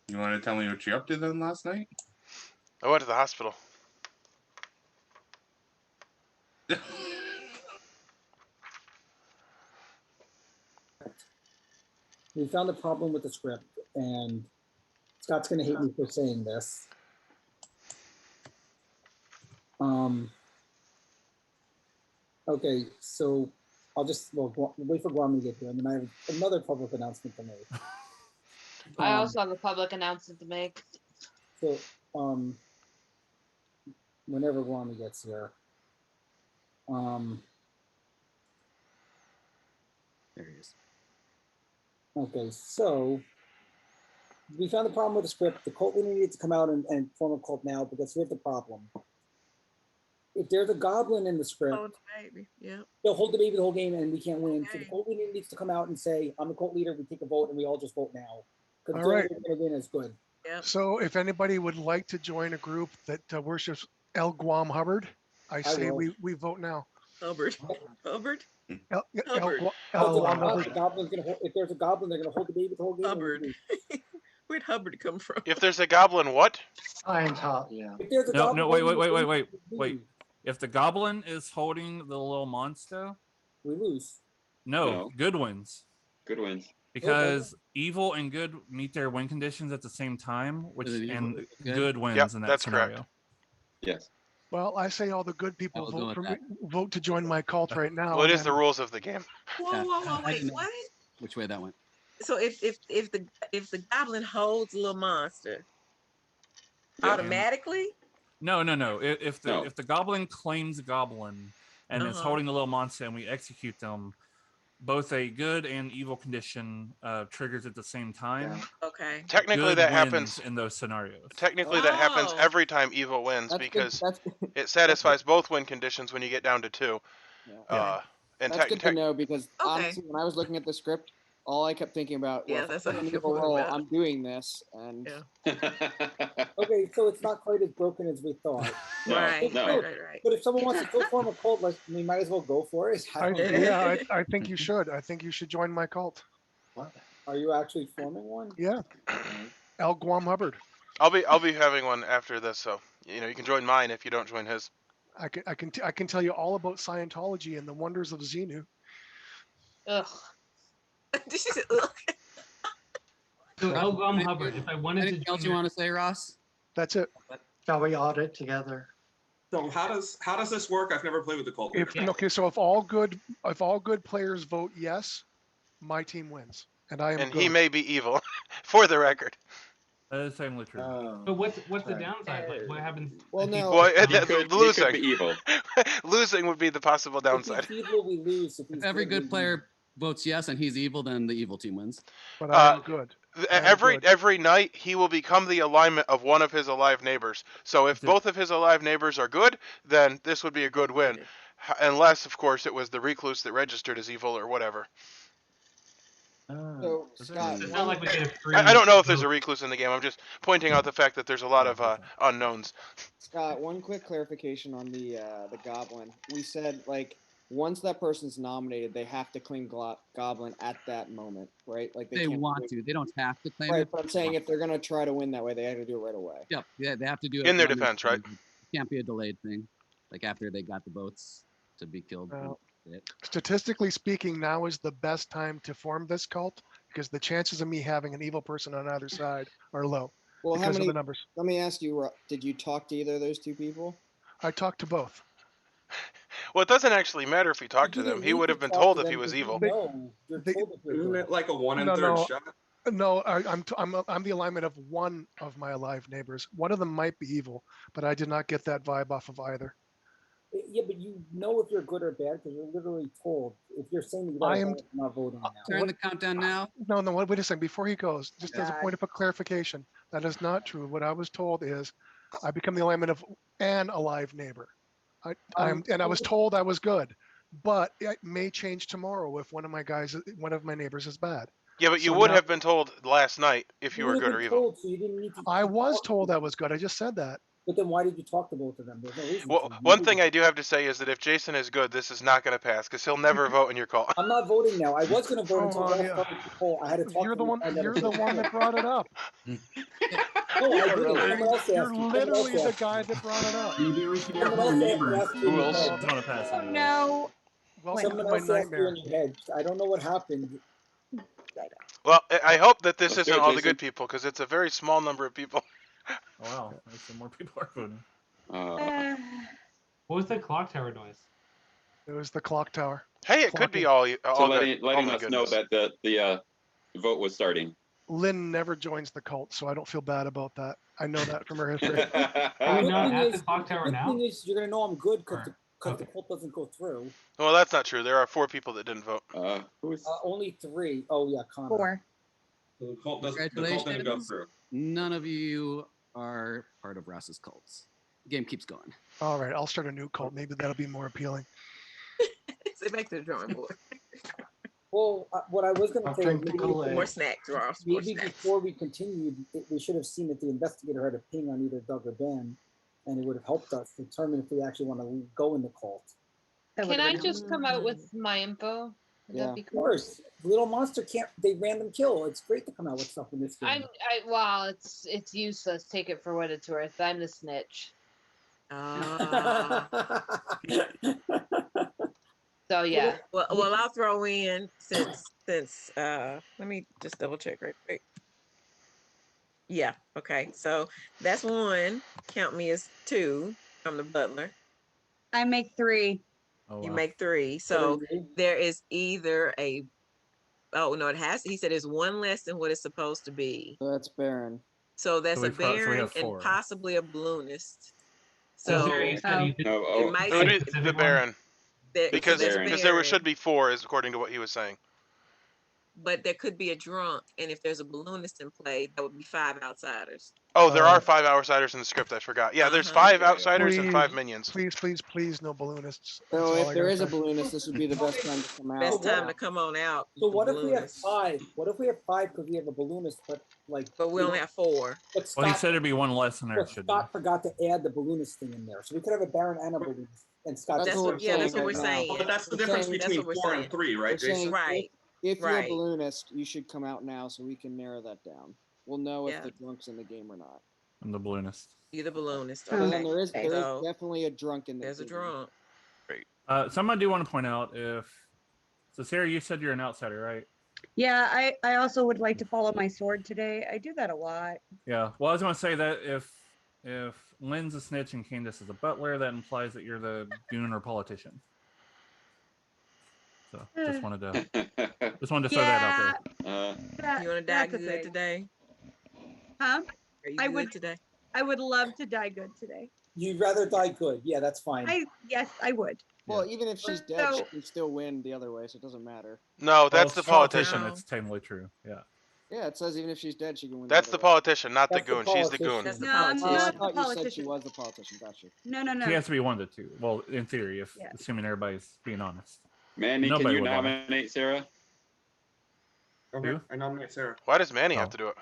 [SPEAKER 7] You want to tell me what you're up to then last night?
[SPEAKER 1] I went to the hospital.
[SPEAKER 12] We found a problem with the script, and Scott's gonna hate me for saying this. Okay, so I'll just wait for Guam to get here, and then I have another public announcement to make.
[SPEAKER 14] I also have a public announcement to make.
[SPEAKER 12] So, whenever Guam gets here,
[SPEAKER 2] There he is.
[SPEAKER 12] okay, so we found the problem with the script. The cult leader needs to come out and form a cult now, because here's the problem. If there's a goblin in the script,
[SPEAKER 4] Oh, baby. Yeah.
[SPEAKER 12] they'll hold the baby the whole game and we can't win. So the
[SPEAKER 4] Okay.
[SPEAKER 12] cult leader needs to come out and say, I'm the cult leader, we take a vote and we all just vote now. Because
[SPEAKER 6] All
[SPEAKER 12] the only
[SPEAKER 6] right.
[SPEAKER 12] way we're gonna win is good.
[SPEAKER 4] Yep.
[SPEAKER 6] So if anybody would like to join a group that worships El Guam Hubbard, I say
[SPEAKER 12] will.
[SPEAKER 6] we vote now.
[SPEAKER 4] Hubbard. Hubbard.
[SPEAKER 6] El
[SPEAKER 4] Hubbard.
[SPEAKER 6] Guam
[SPEAKER 12] The
[SPEAKER 6] Hubbard.
[SPEAKER 12] goblin's gonna hold, if there's a goblin, they're gonna hold the baby the whole game. and
[SPEAKER 4] Hubbard.
[SPEAKER 12] we lose.
[SPEAKER 4] Where'd Hubbard come from?
[SPEAKER 1] If there's a goblin, what?
[SPEAKER 3] Yeah.
[SPEAKER 12] If there's a
[SPEAKER 5] No,
[SPEAKER 12] goblin,
[SPEAKER 5] no, wait,
[SPEAKER 12] holding
[SPEAKER 5] wait,
[SPEAKER 12] the
[SPEAKER 5] wait,
[SPEAKER 12] baby,
[SPEAKER 5] wait,
[SPEAKER 12] we
[SPEAKER 5] wait.
[SPEAKER 12] lose.
[SPEAKER 5] If the goblin is holding the little monster,
[SPEAKER 12] We lose.
[SPEAKER 5] no,
[SPEAKER 8] No.
[SPEAKER 5] good wins.
[SPEAKER 8] Good wins.
[SPEAKER 5] Because evil and good meet their win conditions at the same time, which
[SPEAKER 2] Is it evil-
[SPEAKER 5] and
[SPEAKER 2] good?
[SPEAKER 5] good wins
[SPEAKER 1] Yep,
[SPEAKER 5] in that
[SPEAKER 1] that's
[SPEAKER 5] scenario.
[SPEAKER 1] correct.
[SPEAKER 8] Yes.
[SPEAKER 6] Well, I say all the good
[SPEAKER 2] I
[SPEAKER 6] people
[SPEAKER 2] will go
[SPEAKER 6] vote
[SPEAKER 2] with
[SPEAKER 6] for me,
[SPEAKER 2] that.
[SPEAKER 6] vote to join my cult right now.
[SPEAKER 1] Well, it
[SPEAKER 6] and
[SPEAKER 1] is the
[SPEAKER 6] then-
[SPEAKER 1] rules of the game.
[SPEAKER 4] Whoa,
[SPEAKER 2] Yeah,
[SPEAKER 4] whoa, whoa,
[SPEAKER 2] I
[SPEAKER 4] wait,
[SPEAKER 2] didn't know
[SPEAKER 4] what?
[SPEAKER 2] which way that went.
[SPEAKER 4] So if the goblin holds a little monster,
[SPEAKER 8] Yeah.
[SPEAKER 4] automatically?
[SPEAKER 5] No. If
[SPEAKER 8] No.
[SPEAKER 5] the goblin claims a goblin and is
[SPEAKER 4] Uh-huh.
[SPEAKER 5] holding the little monster and we execute them, both a good and evil condition triggers at the same time.
[SPEAKER 4] Okay.
[SPEAKER 1] Technically,
[SPEAKER 5] Good
[SPEAKER 1] that
[SPEAKER 5] wins
[SPEAKER 1] happens.
[SPEAKER 5] in those scenarios.
[SPEAKER 1] Technically, that happens
[SPEAKER 4] Oh.
[SPEAKER 1] every time evil wins,
[SPEAKER 15] That's good.
[SPEAKER 1] because
[SPEAKER 15] That's
[SPEAKER 1] it satisfies both win conditions when you get down to 2.
[SPEAKER 15] Yeah.
[SPEAKER 1] And
[SPEAKER 15] That's good to know, because
[SPEAKER 4] Okay.
[SPEAKER 15] honestly, when I was looking at the script, all I kept thinking about, well,
[SPEAKER 4] Yeah,
[SPEAKER 15] if
[SPEAKER 4] that's
[SPEAKER 15] I
[SPEAKER 4] what
[SPEAKER 15] put
[SPEAKER 4] I
[SPEAKER 15] an
[SPEAKER 4] kept
[SPEAKER 15] evil
[SPEAKER 4] wondering
[SPEAKER 15] roll,
[SPEAKER 4] about.
[SPEAKER 15] I'm doing this, and
[SPEAKER 12] Okay, so it's not quite as broken as we thought.
[SPEAKER 8] No,
[SPEAKER 4] Right,
[SPEAKER 8] no.
[SPEAKER 4] right.
[SPEAKER 12] But if someone wants to still form a cult, we might as well go for it. I don't know.
[SPEAKER 6] Yeah, I think you should. I think you should join my cult.
[SPEAKER 12] Are you actually forming one?
[SPEAKER 6] Yeah. El Guam Hubbard.
[SPEAKER 1] I'll be having one after this, so you can join mine if you don't join his.
[SPEAKER 6] I can tell you all about Scientology and the wonders of Xenu.
[SPEAKER 14] Ugh.
[SPEAKER 4] This is ugh.
[SPEAKER 11] So L. Gum Hubbard, if I wanted to
[SPEAKER 2] Anything else
[SPEAKER 11] join
[SPEAKER 2] you
[SPEAKER 11] your-
[SPEAKER 2] want to say, Ross?
[SPEAKER 6] That's it.
[SPEAKER 3] Shall we audit together?
[SPEAKER 7] So how does this work? I've never played with the cult.
[SPEAKER 6] If okay, so if all good players vote yes, my team wins, and I am
[SPEAKER 1] And
[SPEAKER 6] good.
[SPEAKER 1] he may be evil, for the record.
[SPEAKER 5] That is certainly true.
[SPEAKER 11] But what's the downside? Like, what happens?
[SPEAKER 15] Well,
[SPEAKER 11] if he-
[SPEAKER 15] no.
[SPEAKER 1] Well,
[SPEAKER 8] He could
[SPEAKER 1] losing.
[SPEAKER 8] be evil.
[SPEAKER 1] Losing would be the possible
[SPEAKER 12] If
[SPEAKER 1] downside.
[SPEAKER 12] he's evil, we lose. If he's
[SPEAKER 2] If every
[SPEAKER 12] good, we
[SPEAKER 2] good player votes yes and he's evil, then the evil team wins.
[SPEAKER 6] But I am good.
[SPEAKER 1] Every night he will become the alignment of one of his alive neighbors. So if both of his alive neighbors are good, then this would be a good win. Unless, of course, it was the recluse that registered as evil or whatever.
[SPEAKER 15] So Scott,
[SPEAKER 11] It's not like we get a free.
[SPEAKER 1] I don't know if there's a recluse in the game. I'm just pointing out the fact that there's a lot of unknowns.
[SPEAKER 15] Scott, one quick clarification on the goblin. We said like once that person's nominated, they have to claim goblin at that moment, right? Like
[SPEAKER 2] They
[SPEAKER 15] can't
[SPEAKER 2] want
[SPEAKER 15] wait.
[SPEAKER 2] to. They don't have to claim
[SPEAKER 15] Right,
[SPEAKER 2] it.
[SPEAKER 15] but I'm saying if they're gonna try to win that way, they have to do it right away.
[SPEAKER 2] Yep. Yeah, they have to do it
[SPEAKER 1] In their
[SPEAKER 2] when they're
[SPEAKER 1] defense, right?
[SPEAKER 2] claimed. It can't be a delayed thing. Like after they got the votes to be killed.
[SPEAKER 6] Well,
[SPEAKER 2] That's it.
[SPEAKER 6] Statistically speaking, now is the best time to form this cult because the chances of me having an evil person on either side are low
[SPEAKER 15] Well, how
[SPEAKER 6] because
[SPEAKER 15] many?
[SPEAKER 6] of the numbers.
[SPEAKER 15] Let me ask you, did you talk to either of those two people?
[SPEAKER 6] I talked to both.
[SPEAKER 1] Well, it doesn't actually matter if he talked to
[SPEAKER 12] You
[SPEAKER 1] them.
[SPEAKER 12] didn't
[SPEAKER 1] He
[SPEAKER 12] need
[SPEAKER 1] would
[SPEAKER 12] to
[SPEAKER 1] have been
[SPEAKER 12] talk
[SPEAKER 1] told
[SPEAKER 12] to
[SPEAKER 1] if he
[SPEAKER 12] them
[SPEAKER 1] was
[SPEAKER 12] 'cause you
[SPEAKER 1] evil.
[SPEAKER 12] know you're told if you're
[SPEAKER 7] Isn't
[SPEAKER 12] good.
[SPEAKER 7] it like a 1
[SPEAKER 6] No,
[SPEAKER 7] 1/3
[SPEAKER 6] no.
[SPEAKER 7] shot?
[SPEAKER 6] No, I'm the alignment of one of my alive neighbors. One of them might be evil, but I did not get that vibe off of either.
[SPEAKER 12] Yeah, but you know if you're good or bad because you're literally told. If you're saying that you
[SPEAKER 6] I
[SPEAKER 12] gotta
[SPEAKER 6] am-
[SPEAKER 12] vote, I'm not voting now.
[SPEAKER 2] Turn the countdown now.
[SPEAKER 6] No, wait a second. Before he goes, just as a
[SPEAKER 10] God.
[SPEAKER 6] point of clarification, that is not true. What I was told is I become the alignment of an alive neighbor. And I was told I was good, but it may change tomorrow if one of my neighbors is bad.
[SPEAKER 1] Yeah, but you
[SPEAKER 6] So
[SPEAKER 1] would
[SPEAKER 6] now-
[SPEAKER 1] have been told last night if you were
[SPEAKER 12] would've
[SPEAKER 1] good or
[SPEAKER 12] been
[SPEAKER 1] evil.
[SPEAKER 12] told, so you didn't need to.
[SPEAKER 6] I was told I was good. I just said that.
[SPEAKER 12] But then why did you talk to both of them? There's no reason.
[SPEAKER 1] Well,
[SPEAKER 12] to. You
[SPEAKER 1] one
[SPEAKER 12] didn't.
[SPEAKER 1] thing I do have to say is that if Jason is good, this is not going to pass because he'll never vote in your call.
[SPEAKER 12] I'm not voting now. I was going to vote until
[SPEAKER 6] Come on,
[SPEAKER 12] Ross
[SPEAKER 6] yeah.
[SPEAKER 12] started the poll. I had to talk
[SPEAKER 6] You're
[SPEAKER 12] to
[SPEAKER 6] the
[SPEAKER 12] him
[SPEAKER 6] one.
[SPEAKER 12] and find out
[SPEAKER 6] You're
[SPEAKER 12] if
[SPEAKER 6] the
[SPEAKER 12] he
[SPEAKER 6] one
[SPEAKER 12] was
[SPEAKER 6] that brought it up.
[SPEAKER 12] No, I didn't. Someone else asked.
[SPEAKER 6] You're
[SPEAKER 12] me. Someone
[SPEAKER 6] literally
[SPEAKER 12] else
[SPEAKER 6] the
[SPEAKER 12] asked
[SPEAKER 6] guy
[SPEAKER 12] me.
[SPEAKER 6] that brought it up.
[SPEAKER 11] Maybe we should hear
[SPEAKER 12] Someone
[SPEAKER 11] from your
[SPEAKER 12] else
[SPEAKER 11] neighbors.
[SPEAKER 12] asked you
[SPEAKER 5] Who
[SPEAKER 12] in
[SPEAKER 5] else
[SPEAKER 12] your
[SPEAKER 5] is
[SPEAKER 12] head.
[SPEAKER 5] gonna pass?
[SPEAKER 10] Oh no.
[SPEAKER 6] Welcome
[SPEAKER 12] Someone
[SPEAKER 6] to my
[SPEAKER 12] else asked you
[SPEAKER 6] nightmare.
[SPEAKER 12] in your head. I don't know what happened.
[SPEAKER 1] Well, I hope that this
[SPEAKER 8] Let's
[SPEAKER 1] isn't
[SPEAKER 8] go,
[SPEAKER 1] all the
[SPEAKER 8] Jason.
[SPEAKER 1] good people because it's a very small number of people.
[SPEAKER 5] Oh, wow, there's some more people are voting.
[SPEAKER 11] What was the clock tower noise?
[SPEAKER 6] It was the clock tower.
[SPEAKER 1] Hey, it could be all
[SPEAKER 8] So
[SPEAKER 1] good.
[SPEAKER 8] letting
[SPEAKER 1] Oh my
[SPEAKER 8] us know
[SPEAKER 1] goodness.
[SPEAKER 8] that the vote was starting.
[SPEAKER 6] Lynn never joins the cult, so I don't feel bad about that. I know that from her history.
[SPEAKER 11] Are we
[SPEAKER 12] Good
[SPEAKER 11] not
[SPEAKER 12] thing
[SPEAKER 11] at the
[SPEAKER 12] is-
[SPEAKER 11] clock tower
[SPEAKER 12] good
[SPEAKER 11] now?
[SPEAKER 12] thing is you're gonna know I'm good because
[SPEAKER 11] Or-
[SPEAKER 12] the cult doesn't go through.
[SPEAKER 1] Well, that's not true. There are 4 people that didn't vote.
[SPEAKER 8] Who's
[SPEAKER 12] Only 3. Oh yeah, Connor.
[SPEAKER 10] 4.
[SPEAKER 7] So the cult didn't go
[SPEAKER 2] Congratulations.
[SPEAKER 7] through.
[SPEAKER 2] None of you are part of Ross's cults. The game keeps going.
[SPEAKER 6] All right, I'll start a new cult. Maybe that'll be more appealing.
[SPEAKER 4] Say back to the drawing board.
[SPEAKER 12] Well, what I was gonna
[SPEAKER 3] I'll
[SPEAKER 12] say
[SPEAKER 3] drink
[SPEAKER 12] was
[SPEAKER 3] the Kool-Aid.
[SPEAKER 4] More snacks, Ross. More
[SPEAKER 12] maybe
[SPEAKER 4] snacks.
[SPEAKER 12] before we continued, we should have seen if the investigator had a ping on either Doug or Ben, and it would have helped us determine if we actually want to go in the cult.
[SPEAKER 14] Can I just come out with my info? Would
[SPEAKER 15] Yeah.
[SPEAKER 14] that be
[SPEAKER 12] Of
[SPEAKER 14] cool?
[SPEAKER 12] course, Little Monster can't. They random kill. It's great to come out with stuff in this game.
[SPEAKER 14] Well, it's useless. Take it for what it's worth. I'm the snitch. So yeah.
[SPEAKER 4] Well, I'll throw in since let me just double check right quick. Yeah. Okay. So that's 1. Count me as 2. I'm the butler.
[SPEAKER 10] I make 3.
[SPEAKER 5] Oh,
[SPEAKER 4] You
[SPEAKER 5] wow.
[SPEAKER 4] make 3. So there is either a. Oh no! It has. He said it's 1 less than what it's supposed to be.
[SPEAKER 15] So that's Baron.
[SPEAKER 4] So that's
[SPEAKER 5] So
[SPEAKER 4] a
[SPEAKER 5] we
[SPEAKER 4] Baron
[SPEAKER 5] have 4.
[SPEAKER 4] and possibly a balloonist.
[SPEAKER 11] So
[SPEAKER 4] So
[SPEAKER 11] Jerry, you said you could-
[SPEAKER 4] it might
[SPEAKER 1] It would be
[SPEAKER 11] specific
[SPEAKER 1] the
[SPEAKER 11] one?
[SPEAKER 1] Baron because
[SPEAKER 4] there's
[SPEAKER 1] because there
[SPEAKER 4] Baron,
[SPEAKER 1] should be 4, is according to what he was saying.
[SPEAKER 4] but there could be a drunk, and if there's a balloonist in play, that would be 5 outsiders.
[SPEAKER 1] Oh, there are 5 outsiders in the script. I forgot. Yeah, there's 5 outsiders and 5 minions.
[SPEAKER 6] Please, no balloonists. That's
[SPEAKER 15] So
[SPEAKER 6] all
[SPEAKER 15] if
[SPEAKER 6] I
[SPEAKER 15] there
[SPEAKER 6] gotta
[SPEAKER 15] is a
[SPEAKER 6] say.
[SPEAKER 15] balloonist, this would be the best time to come out.
[SPEAKER 4] Best time to come on out.
[SPEAKER 12] So
[SPEAKER 4] is the
[SPEAKER 12] what if we have
[SPEAKER 4] balloonist.
[SPEAKER 12] 5? What if we have 5 because we have a balloonist, but
[SPEAKER 4] we only have 4.
[SPEAKER 12] But
[SPEAKER 5] Well, he
[SPEAKER 12] Scott,
[SPEAKER 5] said it'd be 1 less than there
[SPEAKER 12] but
[SPEAKER 5] should be.
[SPEAKER 12] Scott forgot to add the balloonist thing in there, so we could have a Baron and a balloonist. And Scott.
[SPEAKER 4] That's what we're saying.
[SPEAKER 7] Well, that's the
[SPEAKER 15] We're
[SPEAKER 7] difference
[SPEAKER 15] saying-
[SPEAKER 7] between
[SPEAKER 4] what we're
[SPEAKER 7] 4 and
[SPEAKER 4] saying.
[SPEAKER 7] 3, right,
[SPEAKER 15] We're saying
[SPEAKER 7] Jason?
[SPEAKER 4] Right.
[SPEAKER 15] If you're a
[SPEAKER 4] Right.
[SPEAKER 15] balloonist, you should come out now so we can narrow that down. We'll know if
[SPEAKER 4] Yeah.
[SPEAKER 15] the drunk's in the game or not.
[SPEAKER 5] I'm the balloonist.
[SPEAKER 4] You're the balloonist.
[SPEAKER 15] So then
[SPEAKER 4] Okay.
[SPEAKER 15] there is
[SPEAKER 4] So
[SPEAKER 15] definitely a drunk in there.
[SPEAKER 4] there's a drunk.
[SPEAKER 13] Great.
[SPEAKER 5] Some I do want to point out so Sarah, you said you're an outsider, right?
[SPEAKER 10] Yeah, I also would like to follow my sword today. I do that a lot.
[SPEAKER 5] Yeah. Well, I was going to say that if Lynn's a snitch and Candace is a butler, that implies that you're the goon or politician. So just wanted to throw that out there.
[SPEAKER 4] You want to die good today?
[SPEAKER 10] Huh?
[SPEAKER 4] Are you
[SPEAKER 10] I
[SPEAKER 4] good
[SPEAKER 10] would
[SPEAKER 4] today?
[SPEAKER 10] I would love to die good today.
[SPEAKER 12] You'd rather die good. Yeah, that's fine.
[SPEAKER 10] Yes, I would.
[SPEAKER 15] Well, even if she's dead, she
[SPEAKER 10] So-
[SPEAKER 15] can still win the other way, so it doesn't matter.
[SPEAKER 1] No, that's the politician.
[SPEAKER 5] It's technically true. Yeah.
[SPEAKER 15] Yeah, it says even if she's dead, she can win.
[SPEAKER 1] That's
[SPEAKER 15] the
[SPEAKER 1] the
[SPEAKER 15] other way.
[SPEAKER 1] politician, not the goon. She's the goon.
[SPEAKER 4] That's the
[SPEAKER 10] No, I'm
[SPEAKER 15] Oh, I
[SPEAKER 10] not the
[SPEAKER 15] thought you said she
[SPEAKER 10] politician.
[SPEAKER 15] was the politician. Gotcha.
[SPEAKER 10] No, no, no.
[SPEAKER 5] She has to be one of the two. Well, in theory,
[SPEAKER 10] Yeah.
[SPEAKER 5] assuming everybody's being honest.
[SPEAKER 8] Manny,
[SPEAKER 5] Nobody
[SPEAKER 8] can you
[SPEAKER 5] would lie.
[SPEAKER 8] nominate Sarah?
[SPEAKER 7] Okay, I nominate Sarah.
[SPEAKER 1] Why does Manny have to do it?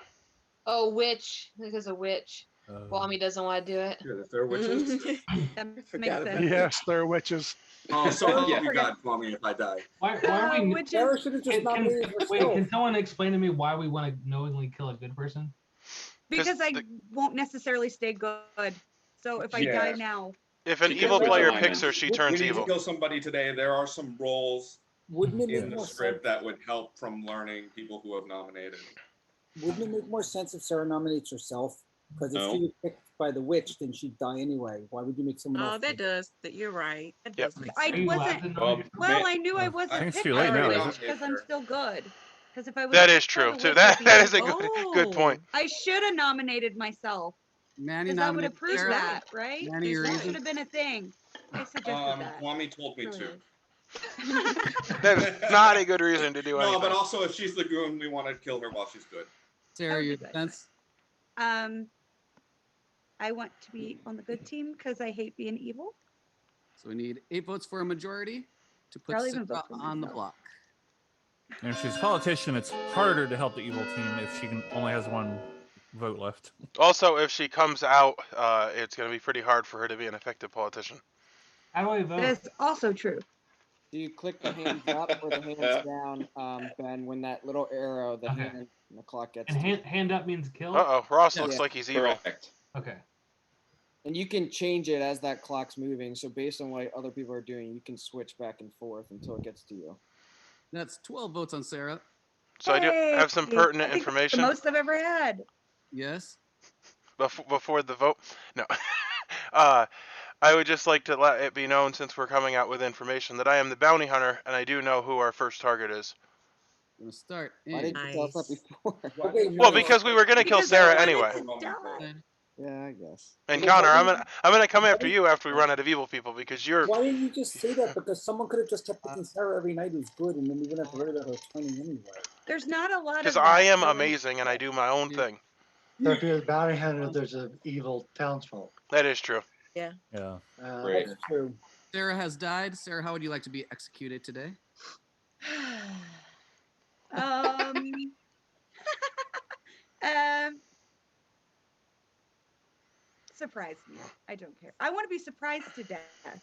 [SPEAKER 14] Oh, witch. Because a witch. Wami doesn't want to do it.
[SPEAKER 7] Yeah, if they're witches.
[SPEAKER 10] That makes
[SPEAKER 4] Forgot
[SPEAKER 10] sense.
[SPEAKER 4] about
[SPEAKER 6] Yes, they're witches.
[SPEAKER 7] Oh, so help
[SPEAKER 10] Yeah.
[SPEAKER 7] me God, call me if I die.
[SPEAKER 11] Why are we?
[SPEAKER 10] Which
[SPEAKER 12] Sarah
[SPEAKER 10] is
[SPEAKER 12] should have just nominated
[SPEAKER 11] Wait,
[SPEAKER 12] herself.
[SPEAKER 11] can someone explain to me why we want to knowingly kill a good person?
[SPEAKER 10] because I won't necessarily stay good. So if I
[SPEAKER 7] Yeah.
[SPEAKER 10] die now,
[SPEAKER 1] If an
[SPEAKER 8] She
[SPEAKER 1] evil
[SPEAKER 8] gets
[SPEAKER 1] player
[SPEAKER 8] alignment.
[SPEAKER 1] picks her, she
[SPEAKER 7] We
[SPEAKER 1] turns
[SPEAKER 7] need
[SPEAKER 1] evil.
[SPEAKER 7] to kill somebody today. There are some roles
[SPEAKER 12] Wouldn't it
[SPEAKER 7] in
[SPEAKER 12] make
[SPEAKER 7] the
[SPEAKER 12] more
[SPEAKER 7] script
[SPEAKER 12] sense?
[SPEAKER 7] that would help from learning people who have nominated.
[SPEAKER 12] Wouldn't it make more sense if Sarah nominates herself? Because if
[SPEAKER 8] No.
[SPEAKER 12] she was picked by the witch, then she'd die anyway. Why would you make someone
[SPEAKER 4] Oh,
[SPEAKER 12] else?
[SPEAKER 4] that does. That you're right. That
[SPEAKER 1] Yep.
[SPEAKER 4] does make
[SPEAKER 10] I
[SPEAKER 4] sense.
[SPEAKER 11] Are you allowed
[SPEAKER 10] wasn't.
[SPEAKER 11] to know
[SPEAKER 7] Well,
[SPEAKER 11] yourself?
[SPEAKER 10] Well,
[SPEAKER 7] Ma-
[SPEAKER 10] I knew I
[SPEAKER 5] I
[SPEAKER 10] wasn't
[SPEAKER 5] think it's
[SPEAKER 10] picked
[SPEAKER 5] too
[SPEAKER 10] by
[SPEAKER 5] late
[SPEAKER 10] the
[SPEAKER 5] now,
[SPEAKER 10] witch
[SPEAKER 5] isn't it?
[SPEAKER 10] because I'm still good. Because if I was
[SPEAKER 1] That is
[SPEAKER 10] picked by
[SPEAKER 1] true
[SPEAKER 10] the
[SPEAKER 1] too.
[SPEAKER 10] witch,
[SPEAKER 1] That
[SPEAKER 10] I'd be
[SPEAKER 1] that
[SPEAKER 10] like,
[SPEAKER 1] is a good point.
[SPEAKER 10] I should have nominated myself
[SPEAKER 2] Manny
[SPEAKER 10] because that would
[SPEAKER 2] nominated
[SPEAKER 10] have proved
[SPEAKER 2] Sarah.
[SPEAKER 10] that, right?
[SPEAKER 2] Manny, your
[SPEAKER 10] That
[SPEAKER 2] reason?
[SPEAKER 10] should have been a thing. I suggested that.
[SPEAKER 7] Kwame told me
[SPEAKER 10] Really
[SPEAKER 7] to.
[SPEAKER 10] is.
[SPEAKER 1] That is not a good reason to do
[SPEAKER 7] No,
[SPEAKER 1] anything.
[SPEAKER 7] but also if she's the goon, we want to kill her while she's good.
[SPEAKER 2] Sarah,
[SPEAKER 10] would
[SPEAKER 2] your
[SPEAKER 10] be good.
[SPEAKER 2] defense.
[SPEAKER 10] I want to be on the good team because I hate being evil.
[SPEAKER 2] So we need 8 votes for a majority to put
[SPEAKER 10] I'll even
[SPEAKER 2] Sarah
[SPEAKER 10] vote for
[SPEAKER 2] on the
[SPEAKER 10] myself.
[SPEAKER 2] block.
[SPEAKER 5] And if she's a politician, it's harder to help the evil team if she only has one vote left.
[SPEAKER 1] Also, if she comes out, it's going to be pretty hard for her to be an effective politician.
[SPEAKER 11] How do I vote?
[SPEAKER 10] That is also true.
[SPEAKER 15] Do you click the hands up or the hands down, Ben, when that little arrow, the
[SPEAKER 11] Okay.
[SPEAKER 15] hand, and the clock gets
[SPEAKER 11] And
[SPEAKER 15] to you?
[SPEAKER 11] hand up means kill?
[SPEAKER 1] Uh-oh, Ross
[SPEAKER 15] Yeah.
[SPEAKER 1] looks like he's evil.
[SPEAKER 8] Correct.
[SPEAKER 11] Okay.
[SPEAKER 15] And you can change it as that clock's moving. So based on what other people are doing, you can switch back and forth until it gets to you.
[SPEAKER 2] That's 12 votes on Sarah.
[SPEAKER 1] So I do have some
[SPEAKER 10] Hey,
[SPEAKER 1] pertinent
[SPEAKER 10] I think that's
[SPEAKER 1] information
[SPEAKER 10] the most I've ever had.
[SPEAKER 2] Yes.
[SPEAKER 1] before the vote. No. I would just like to let it be known, since we're coming out with information, that I am the bounty hunter, and I do know who our first target is.
[SPEAKER 2] I'm gonna start.
[SPEAKER 15] Why
[SPEAKER 2] in-
[SPEAKER 15] didn't you tell us that
[SPEAKER 4] Nice.
[SPEAKER 15] before?
[SPEAKER 12] Okay,
[SPEAKER 1] Well, because we were going to kill
[SPEAKER 10] Because I
[SPEAKER 1] Sarah
[SPEAKER 10] wanted
[SPEAKER 1] anyway.
[SPEAKER 10] to die.
[SPEAKER 15] Yeah, I guess.
[SPEAKER 1] And
[SPEAKER 12] Okay,
[SPEAKER 1] Connor,
[SPEAKER 12] why
[SPEAKER 1] I'm gonna come after you after we run out of evil people, because you're.
[SPEAKER 12] Why didn't you just say that? Because someone could have just kept picking Sarah every night who's good, and then we wouldn't have to worry about her turning anyway.
[SPEAKER 10] There's not a lot of
[SPEAKER 1] Because
[SPEAKER 10] that,
[SPEAKER 1] I am
[SPEAKER 10] really.
[SPEAKER 1] amazing and I do my own thing.
[SPEAKER 3] So if you're the bounty hunter, there's an evil townsfolk.
[SPEAKER 1] That is true.
[SPEAKER 4] Yeah.
[SPEAKER 5] Yeah.
[SPEAKER 8] Great.
[SPEAKER 12] That's true.
[SPEAKER 2] Sarah has died. Sarah, how would you like to be executed today?
[SPEAKER 10] um, surprise me. I don't care. I want to be surprised to death.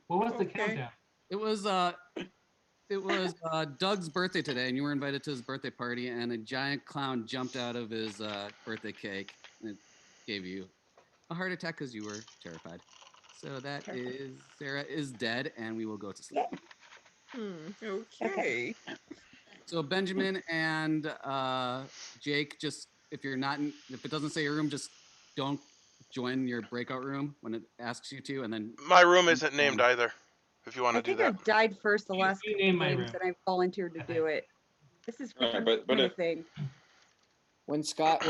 [SPEAKER 11] What was the
[SPEAKER 4] Okay.
[SPEAKER 11] countdown?
[SPEAKER 2] It was Doug's birthday today, and you were invited to his birthday party, and a giant clown jumped out of his birthday cake, and it gave you a heart attack because you were terrified. So that is Sarah is dead, and we will go to sleep.
[SPEAKER 4] Okay.
[SPEAKER 2] So Benjamin and Jake, just if it doesn't say your room, just don't join your breakout room when it asks you to, and then
[SPEAKER 1] My room isn't named either, if you want
[SPEAKER 10] I
[SPEAKER 1] to do
[SPEAKER 10] think
[SPEAKER 1] that.
[SPEAKER 10] I've died first the last
[SPEAKER 11] you
[SPEAKER 10] couple
[SPEAKER 11] name my
[SPEAKER 10] games,
[SPEAKER 11] room.
[SPEAKER 10] and I've volunteered to do it. This is
[SPEAKER 8] Right,
[SPEAKER 10] becoming
[SPEAKER 8] but
[SPEAKER 10] a
[SPEAKER 8] if-
[SPEAKER 10] thing.
[SPEAKER 15] When Scott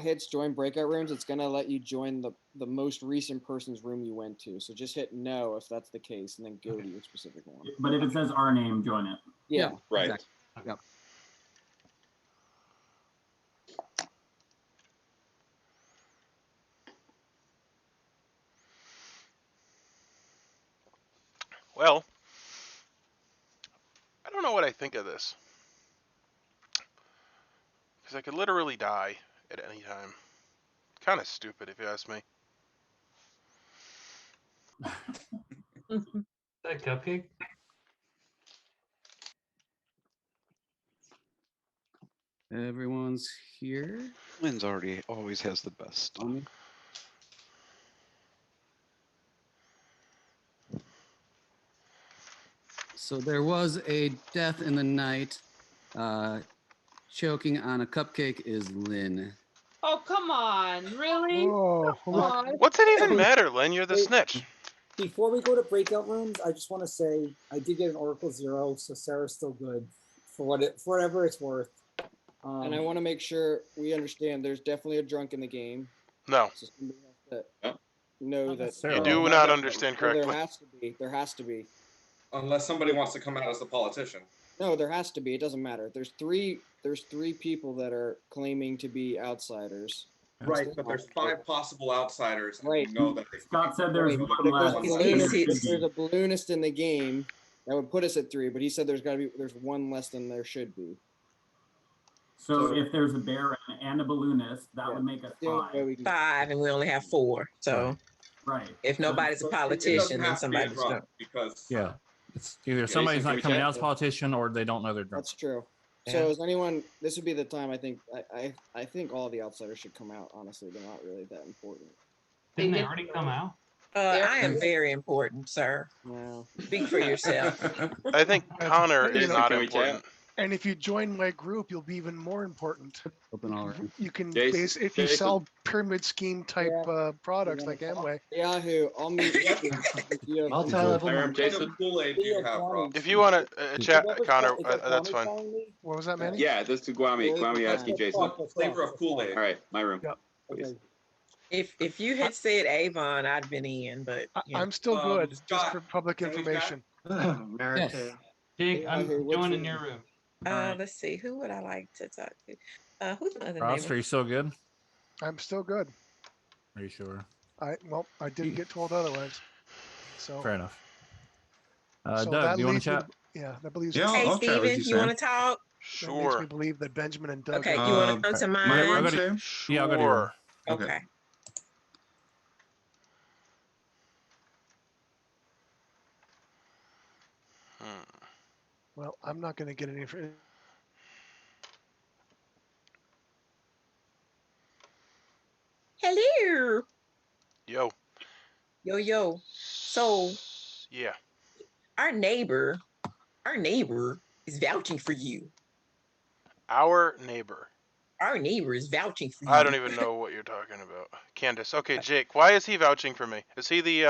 [SPEAKER 15] hits join breakout rooms, it's gonna let you join the most recent person's room you went to. So just hit no if that's the case, and then go to your specific one.
[SPEAKER 16] But if it says our name, join it.
[SPEAKER 15] Yeah.
[SPEAKER 8] Right.
[SPEAKER 2] Exactly. Yep.
[SPEAKER 1] Well, I don't know what I think of this. Because I could literally die at any time. Kind of stupid, if you ask me.
[SPEAKER 11] That cupcake?
[SPEAKER 2] Everyone's here.
[SPEAKER 13] Lynn's already always has the best stuff.
[SPEAKER 2] So there was a death in the night. Choking on a cupcake is Lynn.
[SPEAKER 14] Oh, come on. Really?
[SPEAKER 6] Oh,
[SPEAKER 14] Come
[SPEAKER 6] look.
[SPEAKER 14] on.
[SPEAKER 1] What's it even
[SPEAKER 12] Hey,
[SPEAKER 1] matter, Lynn? You're the
[SPEAKER 12] wait.
[SPEAKER 1] snitch.
[SPEAKER 12] Before we go to breakout rooms, I just want to say I did get an Oracle 0, so Sarah's still good for whatever it's worth.
[SPEAKER 15] And I want to make sure we understand there's definitely a drunk in the game.
[SPEAKER 1] No.
[SPEAKER 15] So somebody has to know that.
[SPEAKER 1] You do not understand
[SPEAKER 15] Well,
[SPEAKER 1] correctly.
[SPEAKER 15] there has to be. There has to be.
[SPEAKER 17] Unless somebody wants to come out as the politician.
[SPEAKER 15] No, there has to be. It doesn't matter. There's three people that are claiming to be outsiders.
[SPEAKER 17] Right, but there's 5 possible outsiders, and
[SPEAKER 15] Right.
[SPEAKER 17] we know that they.
[SPEAKER 16] Scott said there's
[SPEAKER 15] Right,
[SPEAKER 16] one
[SPEAKER 15] but if
[SPEAKER 16] less.
[SPEAKER 15] there's a balloonist in the game, that would put us at 3. But he said there's one less than there should be.
[SPEAKER 16] So if there's a Baron and a balloonist, that would make us 5.
[SPEAKER 4] 5, and we only have 4. So
[SPEAKER 16] Right.
[SPEAKER 4] if nobody's a politician, then somebody's drunk.
[SPEAKER 17] Because
[SPEAKER 5] Yeah. It's either somebody's not coming out as a politician or they don't know they're drunk.
[SPEAKER 15] That's true.
[SPEAKER 4] Yeah.
[SPEAKER 15] So is anyone? This would be the time. I think. I think all the outsiders should come out. Honestly, they're not really that important.
[SPEAKER 11] Didn't they already come out?
[SPEAKER 4] I am very important, sir.
[SPEAKER 15] No.
[SPEAKER 4] Speak for yourself.
[SPEAKER 1] I think Connor
[SPEAKER 6] You
[SPEAKER 1] is
[SPEAKER 6] know,
[SPEAKER 1] not
[SPEAKER 8] can we
[SPEAKER 1] important.
[SPEAKER 6] And if you join my group, you'll be even more important.
[SPEAKER 2] Open all around.
[SPEAKER 6] You can
[SPEAKER 8] Jason-
[SPEAKER 6] base if you
[SPEAKER 8] Jason.
[SPEAKER 6] sell pyramid scheme type products like Amway.
[SPEAKER 15] Yahoo! I'll meet you.
[SPEAKER 3] Multi-level
[SPEAKER 8] Hiram,
[SPEAKER 3] marketing.
[SPEAKER 8] Jason.
[SPEAKER 17] Kool-Aid do you have, Rob?
[SPEAKER 1] If you want to chat, Connor,
[SPEAKER 12] Is that
[SPEAKER 1] that's
[SPEAKER 12] Kwame
[SPEAKER 1] fine.
[SPEAKER 12] calling me?
[SPEAKER 6] What was that, Manny?
[SPEAKER 8] Yeah, this is Kwame. Kwame asking Jason.
[SPEAKER 12] Let's talk.
[SPEAKER 17] Flavor of Kool-Aid.
[SPEAKER 8] All right, my room.
[SPEAKER 6] Yep.
[SPEAKER 8] Please.
[SPEAKER 12] Okay.
[SPEAKER 4] If you had said Avon, I'd been in, but you know.
[SPEAKER 6] I'm still good, just
[SPEAKER 17] Scott,
[SPEAKER 6] for public
[SPEAKER 17] can we
[SPEAKER 6] information.
[SPEAKER 3] America.
[SPEAKER 11] Jake, I'm
[SPEAKER 15] Okay, what's
[SPEAKER 11] joining
[SPEAKER 15] your
[SPEAKER 11] your room.
[SPEAKER 4] Let's see, who would I like to talk to? Who's my other
[SPEAKER 5] Ross,
[SPEAKER 4] neighbor?
[SPEAKER 5] are you so good?
[SPEAKER 6] I'm still good.
[SPEAKER 5] Are you sure?
[SPEAKER 6] I didn't get told otherwise. So,
[SPEAKER 5] Fair enough.
[SPEAKER 6] so
[SPEAKER 5] Doug,
[SPEAKER 6] that
[SPEAKER 5] do you want
[SPEAKER 6] leads
[SPEAKER 5] to
[SPEAKER 6] me
[SPEAKER 5] chat?
[SPEAKER 6] yeah, that believes
[SPEAKER 7] Yeah,
[SPEAKER 4] Hey,
[SPEAKER 7] I'll chat with
[SPEAKER 4] Steven,
[SPEAKER 7] you,
[SPEAKER 4] you want
[SPEAKER 7] Sam.
[SPEAKER 4] to talk?
[SPEAKER 6] that makes me
[SPEAKER 1] Sure.
[SPEAKER 6] believe that Benjamin and Doug
[SPEAKER 4] Okay,
[SPEAKER 6] are-
[SPEAKER 4] you want to come to
[SPEAKER 7] My
[SPEAKER 4] mine?
[SPEAKER 7] room,
[SPEAKER 5] go to-
[SPEAKER 7] Sam?
[SPEAKER 5] Yeah, I'll go to your room.
[SPEAKER 1] Sure.
[SPEAKER 7] Okay.
[SPEAKER 4] Okay.
[SPEAKER 6] well, I'm not going to get any.
[SPEAKER 4] Hello.
[SPEAKER 1] Yo.
[SPEAKER 4] Yo. So
[SPEAKER 1] Yeah.
[SPEAKER 4] our neighbor is vouching for you.
[SPEAKER 1] Our neighbor.
[SPEAKER 4] Our neighbor is vouching for you.
[SPEAKER 1] I don't even know what you're talking about. Candace. Okay, Jake. Why is he vouching for me? Is he the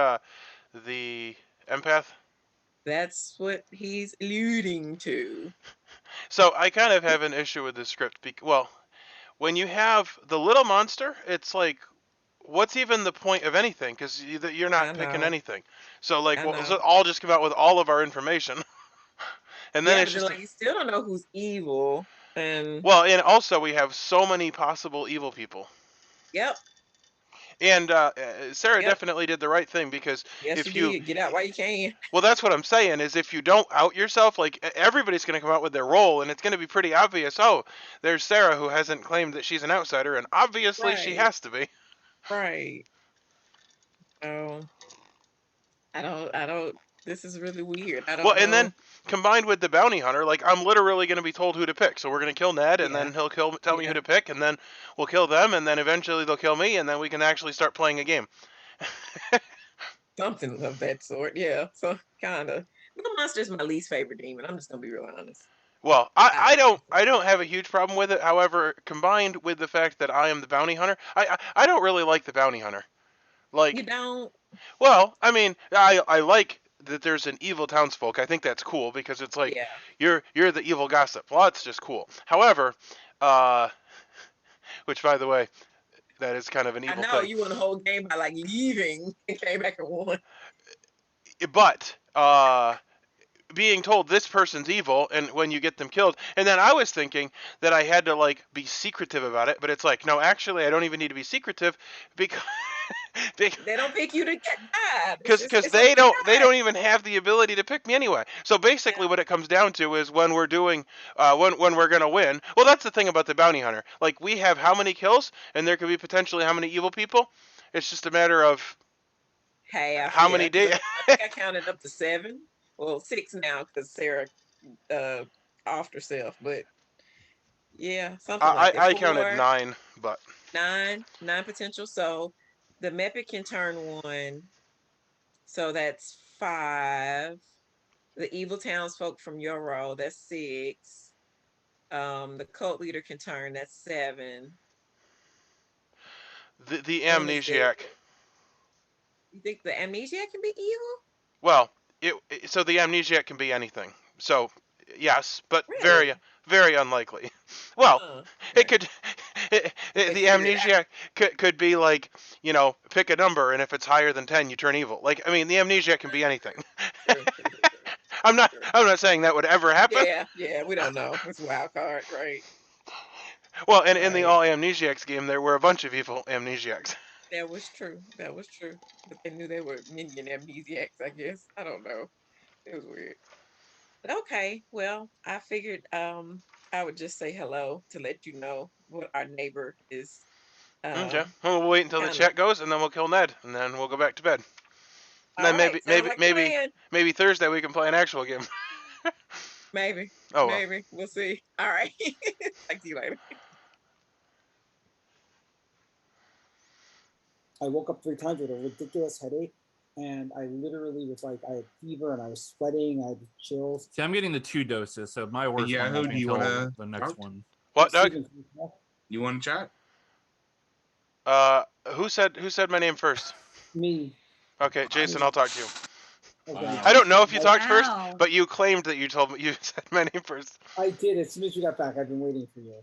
[SPEAKER 1] empath?
[SPEAKER 4] That's what he's alluding to.
[SPEAKER 1] So I kind of have an issue with this script. Well, when you have the little monster, it's like, what's even the point of anything? Because you're
[SPEAKER 4] I
[SPEAKER 1] not picking
[SPEAKER 4] know.
[SPEAKER 1] anything. So like,
[SPEAKER 4] I
[SPEAKER 1] well,
[SPEAKER 4] know.
[SPEAKER 1] so I'll just come out with all of our information, and then
[SPEAKER 4] Yeah,
[SPEAKER 1] it's
[SPEAKER 4] but
[SPEAKER 1] just
[SPEAKER 4] like you still don't know who's evil. And
[SPEAKER 1] well, and also we have so many possible evil people.
[SPEAKER 4] yep,
[SPEAKER 1] And Sarah
[SPEAKER 4] Yep.
[SPEAKER 1] definitely did the right thing because
[SPEAKER 4] yes,
[SPEAKER 1] if
[SPEAKER 4] you did. Get out while you can.
[SPEAKER 1] well, that's what I'm saying is if you don't out yourself, like everybody's going to come out with their role, and it's going to be pretty obvious. Oh, there's Sarah who hasn't claimed that she's an outsider, and obviously she
[SPEAKER 4] Right.
[SPEAKER 1] has to be.
[SPEAKER 4] Right. So I don't. This is really weird. I don't
[SPEAKER 1] Well,
[SPEAKER 4] know.
[SPEAKER 1] and then combined with the bounty hunter, like I'm literally going to be told who to pick. So we're going to kill Ned, and
[SPEAKER 4] Yeah.
[SPEAKER 1] then he'll tell me
[SPEAKER 4] Yeah.
[SPEAKER 1] who to pick, and then we'll kill them, and then eventually they'll kill me, and then we can actually start playing a game.
[SPEAKER 4] Something of that sort. Yeah. So kind of. The monster's my least favorite demon. I'm just gonna be real honest.
[SPEAKER 1] Well, I don't have a huge problem with it. However, combined with the fact that I am the bounty hunter, I don't really like the bounty hunter. Like,
[SPEAKER 4] You don't.
[SPEAKER 1] well, I mean, I like that there's an evil townsfolk. I think that's cool because it's like
[SPEAKER 4] Yeah.
[SPEAKER 1] you're the evil gossip. Well, that's just cool. However, which by the way, that is kind of an
[SPEAKER 4] I
[SPEAKER 1] evil
[SPEAKER 4] know
[SPEAKER 1] thing.
[SPEAKER 4] you won the whole game by like leaving and came back and won.
[SPEAKER 1] But being told this person's evil and when you get them killed, and then I was thinking that I had to like be secretive about it, but it's like no, actually I don't even need to be secretive because
[SPEAKER 4] They don't pick you to get died.
[SPEAKER 1] because they don't even have the ability to pick me anyway. So basically what it comes down to is when we're doing when we're gonna win. Well, that's the thing about the bounty hunter. Like we have how many kills and there could be potentially how many evil people. It's just a matter of
[SPEAKER 4] half.
[SPEAKER 1] how
[SPEAKER 4] yeah,
[SPEAKER 1] many
[SPEAKER 4] 'cause
[SPEAKER 1] days.
[SPEAKER 4] I think I counted up to 7. Well, 6 now because Sarah offed herself. But Yeah, something like that.
[SPEAKER 1] I counted
[SPEAKER 4] 4,
[SPEAKER 1] 9, but
[SPEAKER 4] 9 potential. So the Mepit can turn 1. So that's 5. The evil townsfolk from your row, that's 6. The cult leader can turn, that's 7.
[SPEAKER 1] the
[SPEAKER 4] One is dead.
[SPEAKER 1] amnesiac.
[SPEAKER 4] You think the amnesiac can be evil?
[SPEAKER 1] Well, so the amnesiac can be anything. So yes, but
[SPEAKER 4] Really?
[SPEAKER 1] very unlikely. Well, it could.
[SPEAKER 4] They
[SPEAKER 1] The
[SPEAKER 4] figured it out.
[SPEAKER 1] amnesiac could be like, pick a number, and if it's higher than 10, you turn evil. Like, I mean, the amnesiac can be anything. I'm not saying that would ever happen.
[SPEAKER 4] Yeah, we don't know. It's a wild card, right?
[SPEAKER 1] Well, and in the all amnesiacs game, there were a bunch of evil amnesiacs.
[SPEAKER 4] That was true. That was true. But they knew they were minion amnesiacs, I guess. I don't know. It was weird. Okay, well, I figured I would just say hello to let you know what our neighbor is.
[SPEAKER 1] Okay, we'll wait until the
[SPEAKER 4] kinda-
[SPEAKER 1] chat goes, and then we'll kill Ned, and then we'll go back to bed. And then
[SPEAKER 4] Alright, sounds like a plan.
[SPEAKER 1] maybe Thursday we can play an actual game.
[SPEAKER 4] Maybe.
[SPEAKER 1] Oh, well.
[SPEAKER 4] Maybe. We'll see. All right. Talk to you later.
[SPEAKER 12] I woke up 3 times with a ridiculous headache, and I literally was like, I had fever and I was sweating. I had chills.
[SPEAKER 5] See, I'm getting the 2 doses, so my worst
[SPEAKER 7] Yeah,
[SPEAKER 5] one
[SPEAKER 7] who
[SPEAKER 5] won't
[SPEAKER 7] do
[SPEAKER 5] be
[SPEAKER 7] you
[SPEAKER 5] until
[SPEAKER 7] wanna
[SPEAKER 5] the next
[SPEAKER 7] talk?
[SPEAKER 5] one.
[SPEAKER 1] What, Doug?
[SPEAKER 7] You want to chat?
[SPEAKER 1] Who said my name first?
[SPEAKER 12] Me.
[SPEAKER 1] Okay, Jason, I'll talk to you.
[SPEAKER 12] Okay.
[SPEAKER 1] I don't know if you talked first,
[SPEAKER 10] Wow.
[SPEAKER 1] but you claimed that you told me you said my name first.
[SPEAKER 12] I did. As soon as you got back, I've been waiting for you.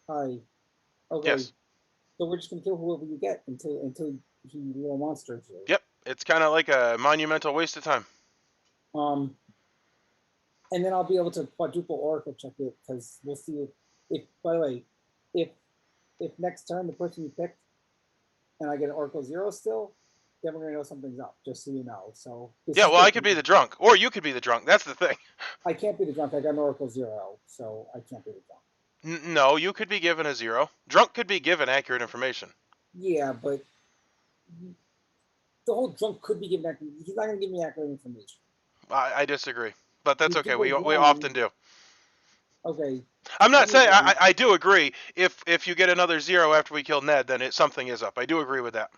[SPEAKER 12] Hi. Okay.
[SPEAKER 1] Yes.
[SPEAKER 12] So we're just gonna kill whoever you get until he little monsters you.
[SPEAKER 1] Yep, it's kind of like a monumental waste of time.
[SPEAKER 12] And then I'll be able to quadruple oracle check it because we'll see if by the way, if next turn the person you picked and I get an oracle 0 still, then we're gonna know something's up. Just so you know. So
[SPEAKER 1] Yeah, well, I could be the drunk, or you could be the drunk. That's the thing.
[SPEAKER 12] I can't be the drunk. I got an oracle 0, so I can't be the drunk.
[SPEAKER 1] No, you could be given a 0. Drunk could be given accurate information.
[SPEAKER 12] Yeah, but the whole drunk could be given accurate. He's not gonna give me accurate information.
[SPEAKER 1] I disagree, but that's okay. We
[SPEAKER 12] blind.
[SPEAKER 1] often do.
[SPEAKER 12] Okay.
[SPEAKER 1] I'm not saying I do agree. If you get another 0 after we kill Ned, then something is up. I do agree with that.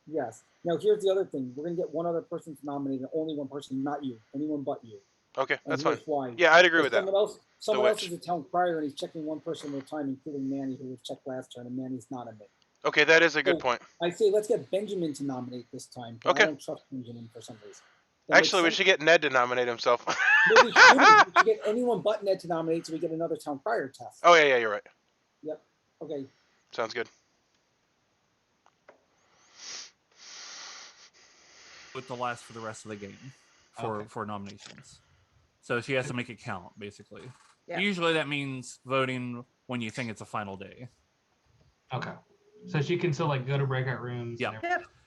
[SPEAKER 12] Yes. Now here's the other thing. We're gonna get one other person to nominate, and only one person, not you. Anyone but you.
[SPEAKER 1] Okay,
[SPEAKER 12] And
[SPEAKER 1] that's fine.
[SPEAKER 12] here's why.
[SPEAKER 1] Yeah, I'd agree with that.
[SPEAKER 12] Someone else is a town crier, and he's checking one person at a time, including Manny, who was checked last turn, and Manny's not in it.
[SPEAKER 1] Okay, that is a good point.
[SPEAKER 12] I say let's get Benjamin to nominate this time.
[SPEAKER 1] Okay.
[SPEAKER 12] I don't trust Benjamin for some reason.
[SPEAKER 1] Actually, we should get Ned to nominate himself.
[SPEAKER 12] No, we should get anyone but Ned to nominate, so we get another town crier test.
[SPEAKER 1] Oh yeah, you're right.
[SPEAKER 12] Yep. Okay.
[SPEAKER 1] Sounds good.
[SPEAKER 5] With the last for the rest of the game for nominations. So she has to make it count, basically.
[SPEAKER 11] Yeah.
[SPEAKER 5] Usually that means voting when you think it's a final day.
[SPEAKER 11] Okay. So she can still like go to breakout rooms.
[SPEAKER 5] Yeah.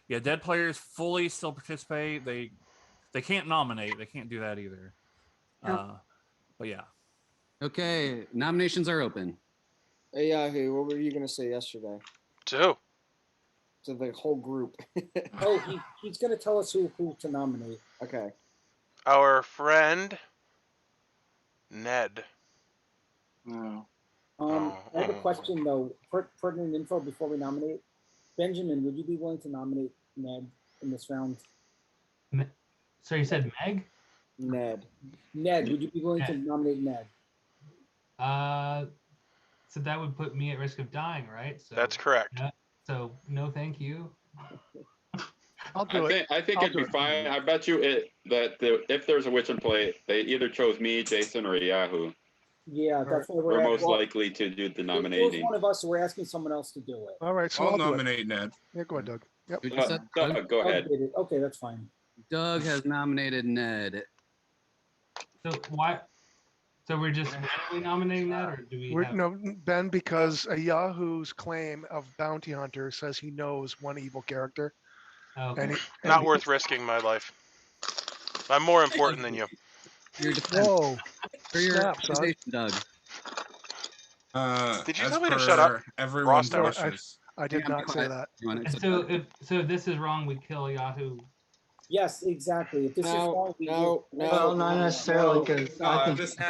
[SPEAKER 5] Yeah, dead players fully still participate. They can't nominate. They can't do that either. But yeah.
[SPEAKER 2] Okay, nominations are open.
[SPEAKER 15] Hey Yahoo, what were you gonna say yesterday?
[SPEAKER 1] To who?
[SPEAKER 15] To the whole group.
[SPEAKER 12] Oh, he's gonna tell us who to nominate.
[SPEAKER 15] Okay.
[SPEAKER 1] Our friend Ned.
[SPEAKER 12] No. I have a question though. Pertinent info before we nominate. Benjamin, would you be willing to nominate Ned in this round?
[SPEAKER 11] So you said Meg?
[SPEAKER 15] Ned.
[SPEAKER 12] Ned, would you be willing to nominate Ned?
[SPEAKER 11] So that would put me at risk of dying, right? So
[SPEAKER 1] that's correct.
[SPEAKER 11] So no, thank you.
[SPEAKER 8] I think it'd be fine. I bet you if there's a witch in play, they either chose me, Jason, or Yahoo.
[SPEAKER 12] Yeah, that's what
[SPEAKER 8] We're most likely to do the nominating.
[SPEAKER 12] One of us, so we're asking someone else to do it.
[SPEAKER 6] All right, so
[SPEAKER 7] I'll
[SPEAKER 6] do it.
[SPEAKER 7] nominate Ned.
[SPEAKER 6] Yeah, go ahead, Doug. Yep.
[SPEAKER 8] Doug, go ahead.
[SPEAKER 12] Okay, that's fine.
[SPEAKER 2] Doug has nominated Ned.
[SPEAKER 11] So why? So we're just randomly nominating that, or do we?
[SPEAKER 6] No, Ben, because a Yahoo's claim of bounty hunter says he knows one evil character.
[SPEAKER 11] Okay.
[SPEAKER 1] Not worth risking my life. I'm more important than you.
[SPEAKER 2] Your defense.
[SPEAKER 6] Whoa.
[SPEAKER 2] For your
[SPEAKER 6] Snap, son.
[SPEAKER 2] accusation, Doug.
[SPEAKER 1] Did you
[SPEAKER 7] as
[SPEAKER 1] tell me to
[SPEAKER 7] per
[SPEAKER 1] shut up?
[SPEAKER 7] Everyone's
[SPEAKER 1] Ross,
[SPEAKER 7] wishes.
[SPEAKER 6] I did not say that.
[SPEAKER 11] And so if this is wrong, we kill Yahoo.
[SPEAKER 12] Yes, exactly. If this is wrong, we
[SPEAKER 3] Well, not necessarily, because I think
[SPEAKER 17] this,
[SPEAKER 3] it's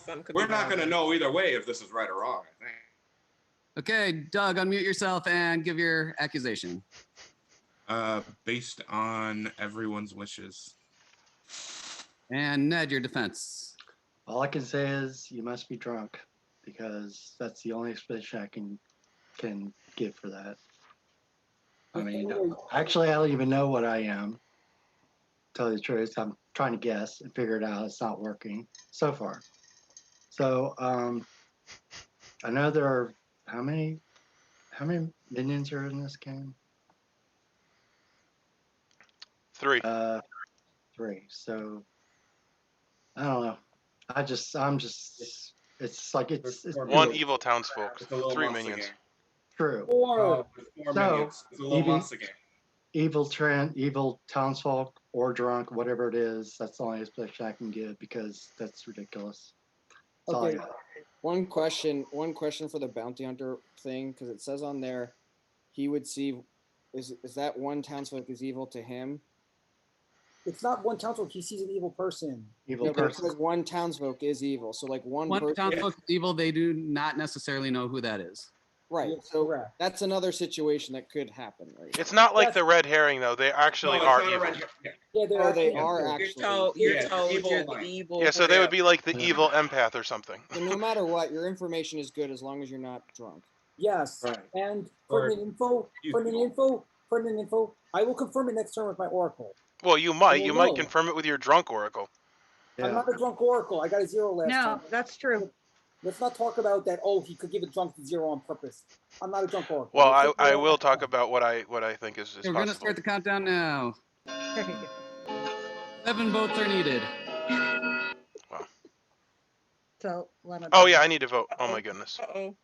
[SPEAKER 3] drunk.
[SPEAKER 17] we're not going to know either way if this is right or wrong, I think.
[SPEAKER 2] Okay, Doug, unmute yourself and give your accusation.
[SPEAKER 7] Based on everyone's wishes.
[SPEAKER 2] And Ned, your defense.
[SPEAKER 3] All I can say is you must be drunk, because that's the only explanation I can give for that. I mean, actually, I don't even know what I am. Tell you the truth, I'm trying to guess and figure it out. It's not working so far. So I know there are how many minions are in this game?
[SPEAKER 1] 3.
[SPEAKER 3] 3. So I don't know. I'm just. It's like it's
[SPEAKER 1] 1 evil townsfolk.
[SPEAKER 17] It's a little
[SPEAKER 1] 3
[SPEAKER 17] monster
[SPEAKER 1] minions.
[SPEAKER 17] game.
[SPEAKER 3] true.
[SPEAKER 12] Or
[SPEAKER 17] Four minions. It's a little monster game.
[SPEAKER 3] Evil townsfolk or drunk, whatever it is. That's the only explanation I can give because that's ridiculous. That's all I
[SPEAKER 15] Okay.
[SPEAKER 3] got.
[SPEAKER 15] One question for the bounty hunter thing, because it says on there, he would see. Is that one townsfolk is evil to him?
[SPEAKER 12] it's not one townsfolk. He sees an evil person.
[SPEAKER 3] Evil
[SPEAKER 15] No, but it
[SPEAKER 3] person.
[SPEAKER 15] says one townsfolk is evil. So like one person.
[SPEAKER 2] townsfolk is evil. They do not necessarily know who that is.
[SPEAKER 15] Right. So that's another situation that could happen. Right.
[SPEAKER 1] It's not like the red herring, though. They actually
[SPEAKER 17] No, it's
[SPEAKER 1] are
[SPEAKER 17] not a
[SPEAKER 1] evil.
[SPEAKER 17] red herring.
[SPEAKER 12] Yeah,
[SPEAKER 15] Oh, they are
[SPEAKER 4] You're
[SPEAKER 15] actually.
[SPEAKER 4] told
[SPEAKER 17] Yeah, evil
[SPEAKER 4] you're the
[SPEAKER 17] line.
[SPEAKER 4] evil.
[SPEAKER 1] Yeah, so they would be like the
[SPEAKER 3] Yeah.
[SPEAKER 1] evil empath or something.
[SPEAKER 15] So no matter what, your information is good as long as you're not drunk.
[SPEAKER 12] Yes.
[SPEAKER 3] Right.
[SPEAKER 12] And
[SPEAKER 17] Or
[SPEAKER 12] pertinent info. I will confirm it next turn with my oracle.
[SPEAKER 1] Well, you might.
[SPEAKER 12] Well,
[SPEAKER 1] You might
[SPEAKER 12] no.
[SPEAKER 1] confirm it with your drunk oracle.
[SPEAKER 12] I'm
[SPEAKER 3] Yeah.
[SPEAKER 12] not a drunk oracle. I got a 0 last
[SPEAKER 10] No,
[SPEAKER 12] time.
[SPEAKER 10] that's true.
[SPEAKER 12] Let's not talk about that. Oh, he could give a drunk the 0 on purpose. I'm not a drunk oracle.
[SPEAKER 1] Well,
[SPEAKER 12] Let's
[SPEAKER 1] I
[SPEAKER 12] just-
[SPEAKER 1] will talk about what I think is
[SPEAKER 2] Okay, we're gonna
[SPEAKER 1] possible.
[SPEAKER 2] start the countdown now. 7 votes are needed.
[SPEAKER 10] So let him.
[SPEAKER 1] Oh yeah, I need to vote. Oh my goodness.
[SPEAKER 4] Uh-oh.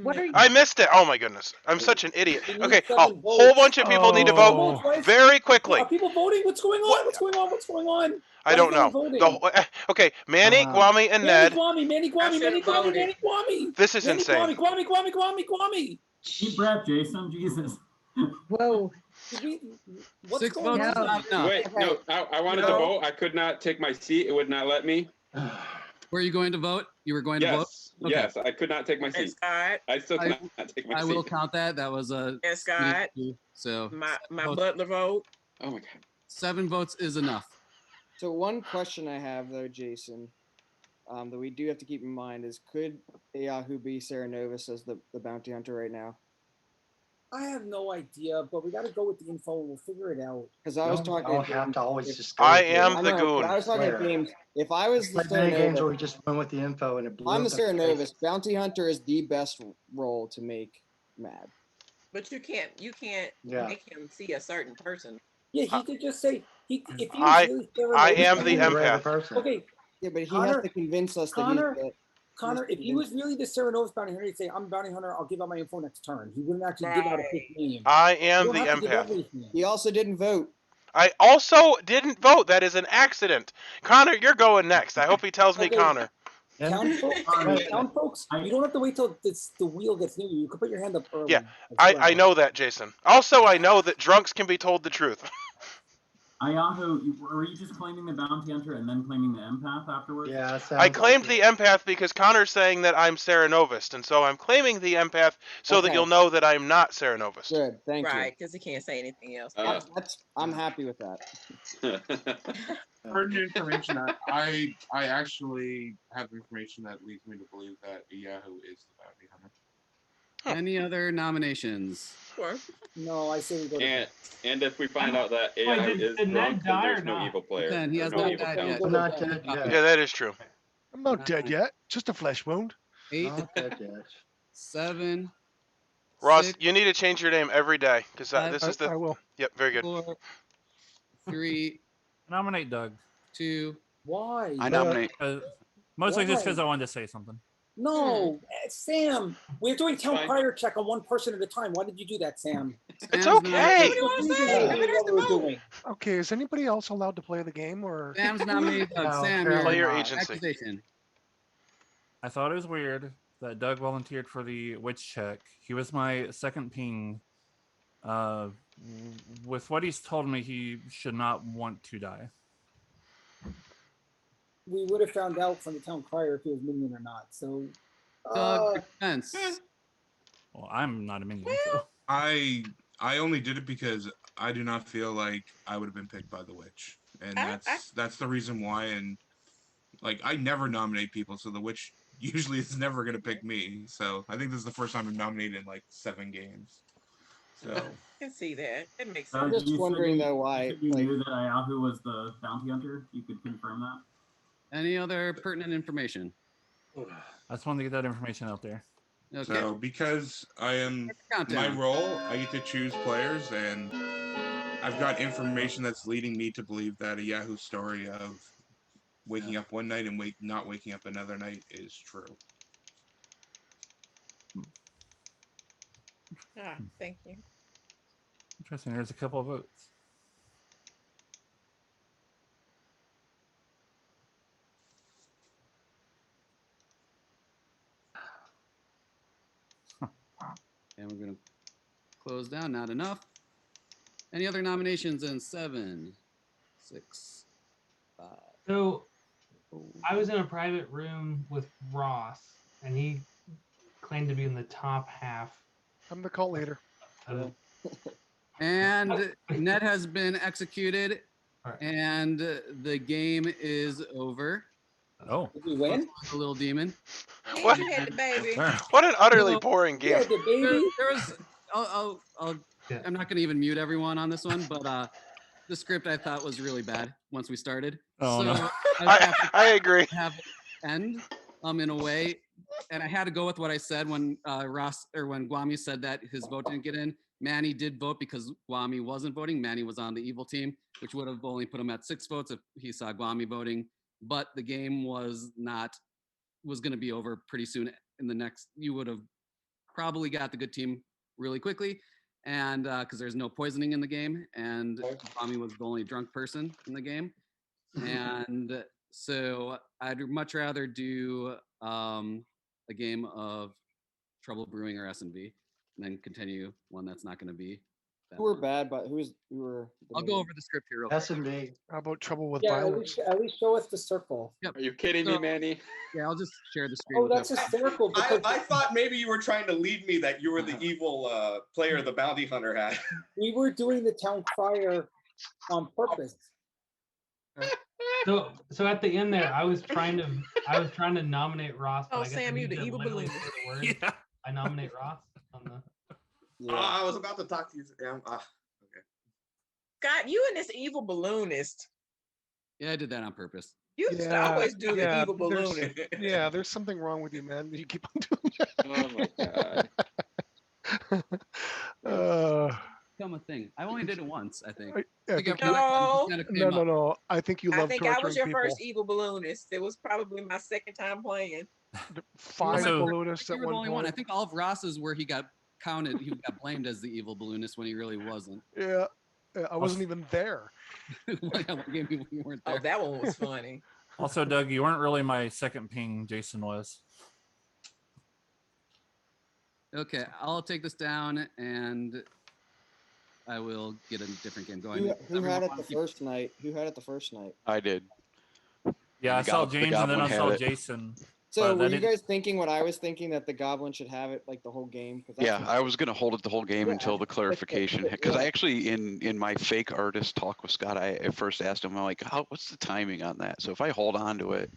[SPEAKER 10] What are you?
[SPEAKER 1] I missed it. Oh my goodness. I'm such an idiot.
[SPEAKER 12] We need
[SPEAKER 1] Okay, a
[SPEAKER 12] 7
[SPEAKER 1] whole
[SPEAKER 12] votes.
[SPEAKER 1] bunch of people need to
[SPEAKER 6] Oh.
[SPEAKER 1] vote very quickly.
[SPEAKER 12] Are people voting? What's going on? What's going on? What's going on?
[SPEAKER 1] I
[SPEAKER 12] Why
[SPEAKER 1] don't
[SPEAKER 12] is no
[SPEAKER 1] know.
[SPEAKER 12] one voting?
[SPEAKER 1] The whole, okay, Manny,
[SPEAKER 3] Wow.
[SPEAKER 1] Guami, and Ned.
[SPEAKER 12] Manny Guami.
[SPEAKER 1] This is
[SPEAKER 12] Manny
[SPEAKER 1] insane.
[SPEAKER 12] Guami.
[SPEAKER 16] Deep breath, Jason. Jesus.
[SPEAKER 10] Whoa.
[SPEAKER 12] What's
[SPEAKER 2] 6
[SPEAKER 12] going
[SPEAKER 2] votes is
[SPEAKER 12] on?
[SPEAKER 2] not enough.
[SPEAKER 8] Wait, no, I wanted to vote. I could not take my seat. It would not let me.
[SPEAKER 2] Were you going to vote? You were going to vote?
[SPEAKER 8] Yes,
[SPEAKER 2] Okay.
[SPEAKER 8] yes, I could not take my
[SPEAKER 4] And
[SPEAKER 8] seat.
[SPEAKER 4] Scott,
[SPEAKER 8] I still
[SPEAKER 2] I-
[SPEAKER 8] cannot take my
[SPEAKER 2] I
[SPEAKER 8] seat.
[SPEAKER 2] will count that. That was a
[SPEAKER 4] and Scott,
[SPEAKER 2] so
[SPEAKER 4] my
[SPEAKER 2] 7 votes-
[SPEAKER 4] butler vote.
[SPEAKER 8] Oh my god.
[SPEAKER 2] 7 votes is enough.
[SPEAKER 15] So one question I have though, Jason, that we do have to keep in mind is, could Yahoo be Sarah Novus as the bounty hunter right now?
[SPEAKER 12] I have no idea, but we got to go with the info and we'll figure it out.
[SPEAKER 15] Because I was
[SPEAKER 3] You
[SPEAKER 15] talking.
[SPEAKER 3] don't
[SPEAKER 15] to
[SPEAKER 3] have
[SPEAKER 15] James,
[SPEAKER 3] to always
[SPEAKER 15] if-
[SPEAKER 3] just go.
[SPEAKER 1] I
[SPEAKER 3] with it.
[SPEAKER 1] am
[SPEAKER 15] I
[SPEAKER 1] the
[SPEAKER 15] know,
[SPEAKER 1] goon.
[SPEAKER 15] but I was talking to
[SPEAKER 3] Swear.
[SPEAKER 15] James. If I was the
[SPEAKER 3] Played
[SPEAKER 15] Sarah
[SPEAKER 3] many games where we
[SPEAKER 15] Novus,
[SPEAKER 3] just went with the info and it blew
[SPEAKER 15] I'm the
[SPEAKER 3] up in
[SPEAKER 15] Sarah
[SPEAKER 3] our
[SPEAKER 15] Novus.
[SPEAKER 3] faces.
[SPEAKER 15] Bounty hunter is the best role to make mad.
[SPEAKER 4] But you can't
[SPEAKER 3] Yeah.
[SPEAKER 4] make him see a certain person.
[SPEAKER 12] Yeah, he could just say if he was
[SPEAKER 1] I-
[SPEAKER 12] really Sarah
[SPEAKER 1] I
[SPEAKER 12] Novus,
[SPEAKER 1] am
[SPEAKER 3] Just
[SPEAKER 1] the
[SPEAKER 3] be a regular
[SPEAKER 1] empath.
[SPEAKER 3] person.
[SPEAKER 12] Okay,
[SPEAKER 15] Yeah, but he
[SPEAKER 12] Connor-
[SPEAKER 15] has to convince us that
[SPEAKER 12] Connor-
[SPEAKER 15] he's the.
[SPEAKER 12] Connor, if he was really the Sarah Novus bounty hunter, he'd say, "I'm a bounty hunter. I'll give out my info next turn." He wouldn't actually give out a fake name.
[SPEAKER 1] I
[SPEAKER 12] You
[SPEAKER 1] am
[SPEAKER 12] don't
[SPEAKER 1] the
[SPEAKER 12] have to give
[SPEAKER 1] empath.
[SPEAKER 12] everything.
[SPEAKER 15] He also didn't vote.
[SPEAKER 1] I also didn't vote. That is an accident. Connor, you're going next. I hope he tells me
[SPEAKER 12] Okay.
[SPEAKER 1] Connor.
[SPEAKER 12] Town folks,
[SPEAKER 16] I-
[SPEAKER 12] you don't have to wait till the wheel gets near you. You can put your hand up early.
[SPEAKER 1] Yeah,
[SPEAKER 12] as
[SPEAKER 1] I
[SPEAKER 12] well.
[SPEAKER 1] know that, Jason. Also, I know that drunks can be told the truth.
[SPEAKER 16] Ayahu, were you just claiming the bounty hunter and then claiming the empath afterwards?
[SPEAKER 3] Yeah, it sounds
[SPEAKER 1] I claimed
[SPEAKER 3] like
[SPEAKER 1] the empath because Connor's saying that I'm Sarah Novus, and so I'm claiming the empath so that
[SPEAKER 15] Okay.
[SPEAKER 1] you'll know that I'm not Sarah Novus.
[SPEAKER 15] Good, thank
[SPEAKER 4] Right, because he can't say anything else.
[SPEAKER 15] I'm happy with that.
[SPEAKER 7] For new information, I actually have information that leads me to believe that Yahoo is the bounty hunter.
[SPEAKER 2] Any other nominations?
[SPEAKER 4] Sure.
[SPEAKER 12] No, I say we go.
[SPEAKER 8] And if we find out that
[SPEAKER 11] Wait,
[SPEAKER 8] AI
[SPEAKER 11] did
[SPEAKER 8] is
[SPEAKER 11] Ned
[SPEAKER 8] drunk, then
[SPEAKER 11] die or
[SPEAKER 8] there's no
[SPEAKER 11] not?
[SPEAKER 8] evil player.
[SPEAKER 2] Then he
[SPEAKER 8] There's
[SPEAKER 2] has
[SPEAKER 8] no
[SPEAKER 2] not
[SPEAKER 8] evil
[SPEAKER 2] died
[SPEAKER 8] town.
[SPEAKER 2] yet.
[SPEAKER 3] I'm not dead yet.
[SPEAKER 1] Yeah, that is true.
[SPEAKER 6] I'm not dead yet. Just a flesh wound.
[SPEAKER 2] 8,
[SPEAKER 3] Not dead yet.
[SPEAKER 2] 7,
[SPEAKER 1] Ross,
[SPEAKER 2] 6,
[SPEAKER 1] you need to change your name every day because this is
[SPEAKER 6] I
[SPEAKER 1] the.
[SPEAKER 6] will.
[SPEAKER 1] Yep, very good.
[SPEAKER 2] 4, 3,
[SPEAKER 5] Nominate Doug.
[SPEAKER 2] 2.
[SPEAKER 12] Why?
[SPEAKER 13] I nominate.
[SPEAKER 5] Mostly just
[SPEAKER 12] Why?
[SPEAKER 5] because I wanted to say something.
[SPEAKER 12] No, Sam. We're doing town
[SPEAKER 8] Fine.
[SPEAKER 12] crier check on one person at a time. Why did you do that, Sam?
[SPEAKER 1] It's
[SPEAKER 2] Sam's
[SPEAKER 1] okay.
[SPEAKER 2] nominated-
[SPEAKER 6] Okay, is anybody else allowed to play the game or?
[SPEAKER 2] Sam's nominated Doug.
[SPEAKER 3] No,
[SPEAKER 2] Sam,
[SPEAKER 3] apparently
[SPEAKER 1] Play your
[SPEAKER 2] your
[SPEAKER 1] agency.
[SPEAKER 2] accusation.
[SPEAKER 5] I thought it was weird that Doug volunteered for the witch check. He was my second ping. With what he's told me, he should not want to die.
[SPEAKER 12] We would have found out from the town crier if he was minion or not. So,
[SPEAKER 2] Doug, defense.
[SPEAKER 5] Well, I'm not a minion, so.
[SPEAKER 7] I only did it because I do not feel like I would have been picked by the witch, and that's the reason why. And like, I never nominate people, so the witch usually is never gonna pick me. So I think this is the first time I'm nominated in like 7 games. So
[SPEAKER 4] I can see that. It makes
[SPEAKER 12] I'm
[SPEAKER 4] sense.
[SPEAKER 12] just wondering though why.
[SPEAKER 16] You knew that Ayahu was the bounty hunter. You could confirm that.
[SPEAKER 2] Any other pertinent information?
[SPEAKER 5] I just wanted to get that information out there.
[SPEAKER 2] Okay.
[SPEAKER 7] So because I am
[SPEAKER 2] Countdown.
[SPEAKER 7] my role, I get to choose players, and I've got information that's leading me to believe that a Yahoo story of waking up one night and not waking up another night is true.
[SPEAKER 4] Thank you.
[SPEAKER 5] Interesting. There's a couple of votes.
[SPEAKER 2] And we're going to close down. Not enough. Any other nominations in 7, 6, 5?
[SPEAKER 11] So I was in a private room with Ross, and he claimed to be in the top half.
[SPEAKER 6] I'm the cult leader.
[SPEAKER 2] And Ned has been executed, and the game is over.
[SPEAKER 5] Oh,
[SPEAKER 12] did we win?
[SPEAKER 2] The little demon.
[SPEAKER 1] What?
[SPEAKER 4] You had the baby.
[SPEAKER 1] What an utterly boring game.
[SPEAKER 12] The baby.
[SPEAKER 2] There was. I'm not going to even mute everyone on this one, but the script I thought was really bad once we started.
[SPEAKER 5] Oh,
[SPEAKER 2] so
[SPEAKER 5] no.
[SPEAKER 2] I
[SPEAKER 1] agree.
[SPEAKER 2] Have it end in a way, and I had to go with what I said when when Guami said that his vote didn't get in. Manny did vote because Guami wasn't voting. Manny was on the evil team, which would have only put him at 6 votes if he saw Guami voting. But the game was going to be over pretty soon. In the next, you would have probably got the good team really quickly, and because there's no poisoning in the game, and Guami was the only drunk person in the game, and so I'd much rather do a game of Trouble Brewing or S&V, and then continue one that's not going to be.
[SPEAKER 15] Who were bad, but who were?
[SPEAKER 2] I'll go over the script here real quick.
[SPEAKER 3] S&V.
[SPEAKER 6] How about Trouble with
[SPEAKER 12] Yeah,
[SPEAKER 6] Violence?
[SPEAKER 12] at least show us the circle.
[SPEAKER 2] Yep.
[SPEAKER 8] Are you kidding me, Manny?
[SPEAKER 2] Yeah, I'll just share the screen.
[SPEAKER 12] Oh, that's hysterical. Because
[SPEAKER 17] I thought maybe you were trying to lead me that you were the evil player the bounty hunter had.
[SPEAKER 12] we were doing the town crier on purpose.
[SPEAKER 11] So at the end there, I was trying to nominate Ross. But
[SPEAKER 4] Oh,
[SPEAKER 11] I guess
[SPEAKER 4] Sam,
[SPEAKER 11] I
[SPEAKER 4] you
[SPEAKER 11] need
[SPEAKER 4] the
[SPEAKER 11] to
[SPEAKER 4] evil
[SPEAKER 11] literally
[SPEAKER 4] balloon.
[SPEAKER 11] say the word.
[SPEAKER 5] Yeah.
[SPEAKER 11] I nominate Ross on the.
[SPEAKER 17] Oh, I was about to talk to you. Okay.
[SPEAKER 4] God, you and this evil balloonist.
[SPEAKER 2] Yeah, I did that on purpose.
[SPEAKER 4] You just always do the evil
[SPEAKER 6] there's-
[SPEAKER 4] balloonist.
[SPEAKER 6] Yeah, there's something wrong with you, man. You keep on doing
[SPEAKER 8] Oh my god.
[SPEAKER 2] Become a thing. I only did it once, I think.
[SPEAKER 6] I think no. I think you
[SPEAKER 4] I
[SPEAKER 6] love
[SPEAKER 4] think
[SPEAKER 6] torturing
[SPEAKER 4] I was your
[SPEAKER 6] people.
[SPEAKER 4] first evil balloonist. It was probably my second time playing.
[SPEAKER 6] 5
[SPEAKER 2] You
[SPEAKER 6] balloonists
[SPEAKER 2] were
[SPEAKER 6] at
[SPEAKER 2] the
[SPEAKER 6] one
[SPEAKER 2] only
[SPEAKER 6] point.
[SPEAKER 2] one. I think all of Ross's where he got counted, he got blamed as the evil balloonist when he really wasn't.
[SPEAKER 6] Yeah, I wasn't even there.
[SPEAKER 2] You weren't there.
[SPEAKER 4] Oh, that one was funny.
[SPEAKER 5] Also, Doug, you weren't really my second ping. Jason was.
[SPEAKER 2] Okay, I'll take this down and I will get a different game going.
[SPEAKER 15] Who had it the first night? Who had it the first night?
[SPEAKER 13] I did.
[SPEAKER 5] Yeah, I saw
[SPEAKER 13] The
[SPEAKER 5] James and then
[SPEAKER 13] goblin
[SPEAKER 5] I saw
[SPEAKER 13] had it.
[SPEAKER 5] Jason.
[SPEAKER 15] So
[SPEAKER 5] but
[SPEAKER 15] were
[SPEAKER 5] that
[SPEAKER 15] you
[SPEAKER 5] didn't-
[SPEAKER 15] guys thinking what I was thinking, that the goblin should have it like the whole game? 'Cause that's
[SPEAKER 13] Yeah,
[SPEAKER 15] what-
[SPEAKER 13] I was gonna hold it the whole game
[SPEAKER 15] Yeah.
[SPEAKER 13] until the clarification, because I
[SPEAKER 15] Yeah.
[SPEAKER 13] actually in my fake artist talk with Scott, I at first asked him, I'm like, what's the timing on that? So if I hold on to it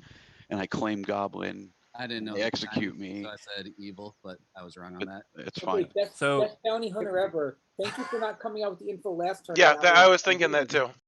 [SPEAKER 13] and I claim goblin,
[SPEAKER 2] I didn't know
[SPEAKER 13] they
[SPEAKER 2] the
[SPEAKER 13] execute
[SPEAKER 2] time,
[SPEAKER 13] me.
[SPEAKER 2] So I said evil, but I was wrong on that.
[SPEAKER 13] It's
[SPEAKER 12] Okay,
[SPEAKER 13] fine.
[SPEAKER 12] best bounty hunter ever. Thank you for not coming out with the info last turn.
[SPEAKER 1] Yeah,
[SPEAKER 12] Now
[SPEAKER 1] I
[SPEAKER 12] we're-
[SPEAKER 1] was thinking that too.